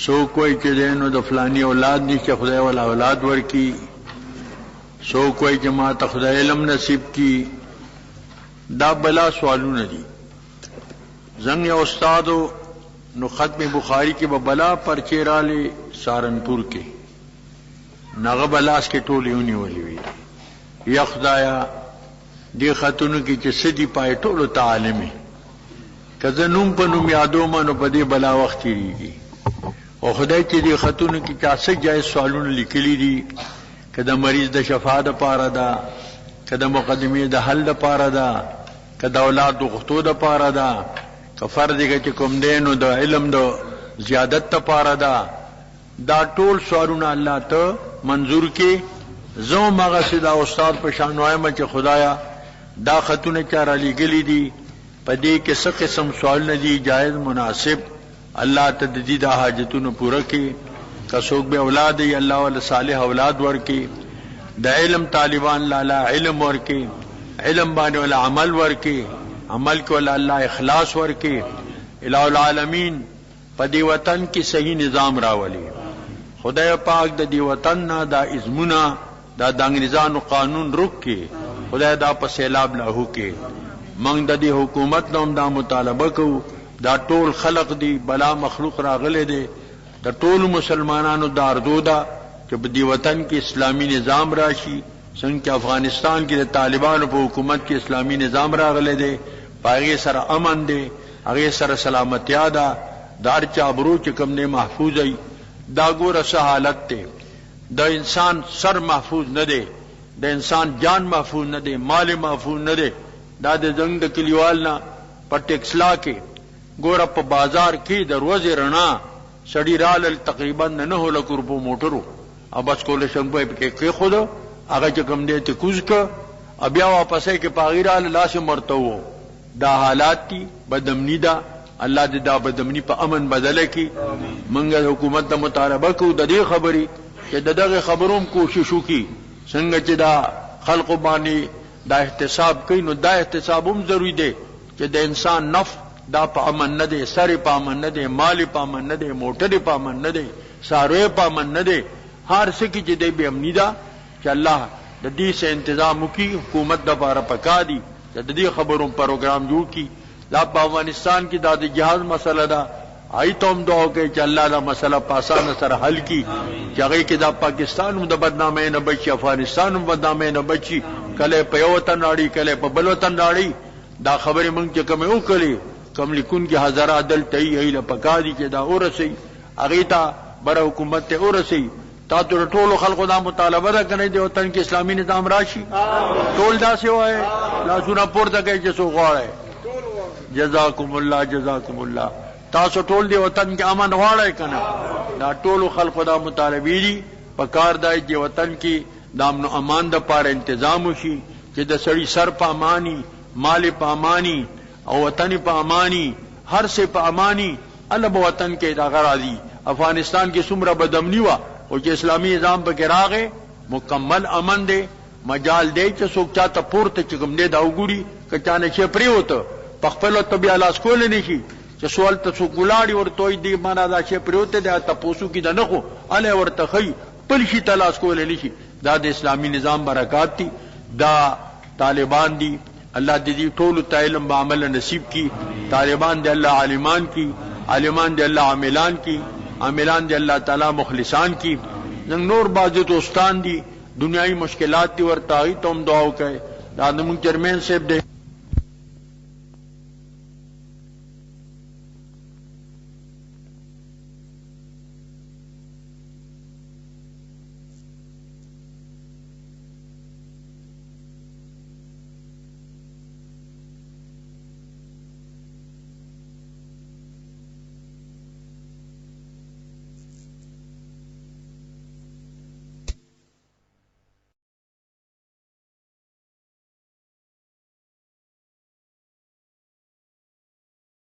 سو کوئی چې دینو د فلانی اولاد نشته خدای ولا اولاد ورکی سو کوئی چې ما ته خدای علم نصیب کی دا بلا سوالونه دي زنګ استادو نو ختم بخاری کې به بلا پرچې رالی سہارنپور کې نغه بلاس کې ټولیونی ولي وی یا خدایا دی خاتونو کې چې سدي پای ټولو تعالیمي کزه نوم په نوم یادو مانو په دې بلا وخت ریږي او خدای چې دی خاتونو کې تاسو جای سوالونه لیکلي دي کله مریض د شفاعت لپاره ده کله مقدمه د حل لپاره ده کله اولاد د غختو لپاره ده کفر دي چې کوم دینو د علم د زیادت لپاره ده دا ټول سوالونه الله ته منظور کې زو مغه دا استاد په شان وایم چې خدایا دا خطونه چاره لګلی دي پدې کې څه قسم سوال نه دي جائز مناسب الله ته د دې د حاجتونو پوره کړي کڅوګ به اولاد یې الله ول صالح اولاد ورکړي د علم طالبان لاله علم ورکړي علم باندې ول عمل ورکړي عمل کو الله اخلاص ورکړي الہ العالمین پدې وطن کې صحیح نظام راولي خدای پاک د دې وطن نه دا ازمونه دا د انګریزانو قانون روکي خدای دا په سیلاب لاهو کې موږ د دې حکومت نوم دا مطالبه کوو دا ټول خلق دی بلا مخلوق راغله دی د ټول مسلمانانو د اردو دا چې په دې وطن کې اسلامی نظام راشي څنګه افغانستان کې د طالبانو په حکومت کې اسلامی نظام راغله دی پاغه سره امن دی هغه سره سلامتیا ده دار چا ابرو چې کوم نه محفوظ ای دا ګوره څه حالت ته د انسان سر محفوظ نه دی د انسان جان محفوظ نه دی مال محفوظ نه دی دا د زنګ د کلیوال نه په ټیکسلا کې ګوره په بازار کې د ورځې رڼا سړی رال تقریبا 9 لک روپو موټرو ابس کول شنبه کې خود هغه چې کوم دی ته کوز ک بیا واپسې کې پاغیرال لاس مرته وو دا حالات دي بدمنی دا الله دې دا بدمنی په امن بدله کی منګه حکومت ته مطالبه کو د دې خبري چې دغه خبروم کوشش وکي څنګه چې دا خلق باندې دا احتساب کوي نو دا احتسابوم ضروری دی چې د انسان نفس دا په امن نه دی سر په امن نه دی مال په امن نه دی موټر په امن نه دی ساروی په امن نه دی هر څه کې چې دی به امنی دا چې الله د دې سه تنظیم وکي حکومت د لپاره پکا دي د دې خبرو پروګرام جوړ کی لا په افغانستان کې د جهاد مسله ده آی توم دعا کوي چې الله دا مسله په اسانه سره حل کی چې هغه کې د پاکستان هم د بدنامۍ نه بچي افغانستان هم بدنامۍ نه بچي کله په یو وطن راړي کله په بل وطن راړي دا خبره مونږ چې کوم وکړي کوم لیکون کې هزار عدل ته یې له پکا دي چې دا اورسي هغه ته بر حکومت ته اورسي تا ته ټول خلکو دا مطالبه ده کنه د وطن کې اسلامي نظام راشي ټول دا څه وای لاسونه پورته کوي چې څو غواړي جزاکم الله جزاکم الله تاسو ټول دی وطن کې امن غواړئ کنه دا ټول خلکو دا مطالبه دي پکار دی چې وطن کې د امن او امان د پاره تنظیم وشي چې د سړي سر په اماني مال په اماني او وطن په اماني هر څه په اماني الله په وطن کې دا غراضي افغانستان کې څومره بدامنی و او چې اسلامی نظام پکې راغی مکمل امن دی مجال دی چې څوک چاته پورته چې کوم دی دا وګوري که چانه چې پریوته په خپل ته بیا لاس کول نه شي چې سوال ته څوک ګلاړي ورته دی معنا دا چې پریوته دا تاسو کې د نخو اله ورته خي پل شي تلاش کول نه شي دا د اسلامی نظام برکات دي دا طالبان دي الله دې ټول ته علم به عمل نصیب کی طالبان دې الله عالمان کی عالمان دې الله عاملان کی عاملان دې الله تعالی مخلصان کی نور باجو دوستان دي دنیاوی مشکلات دي ورته ای ته هم دعا وکړي دا زموږ چیرمن صاحب د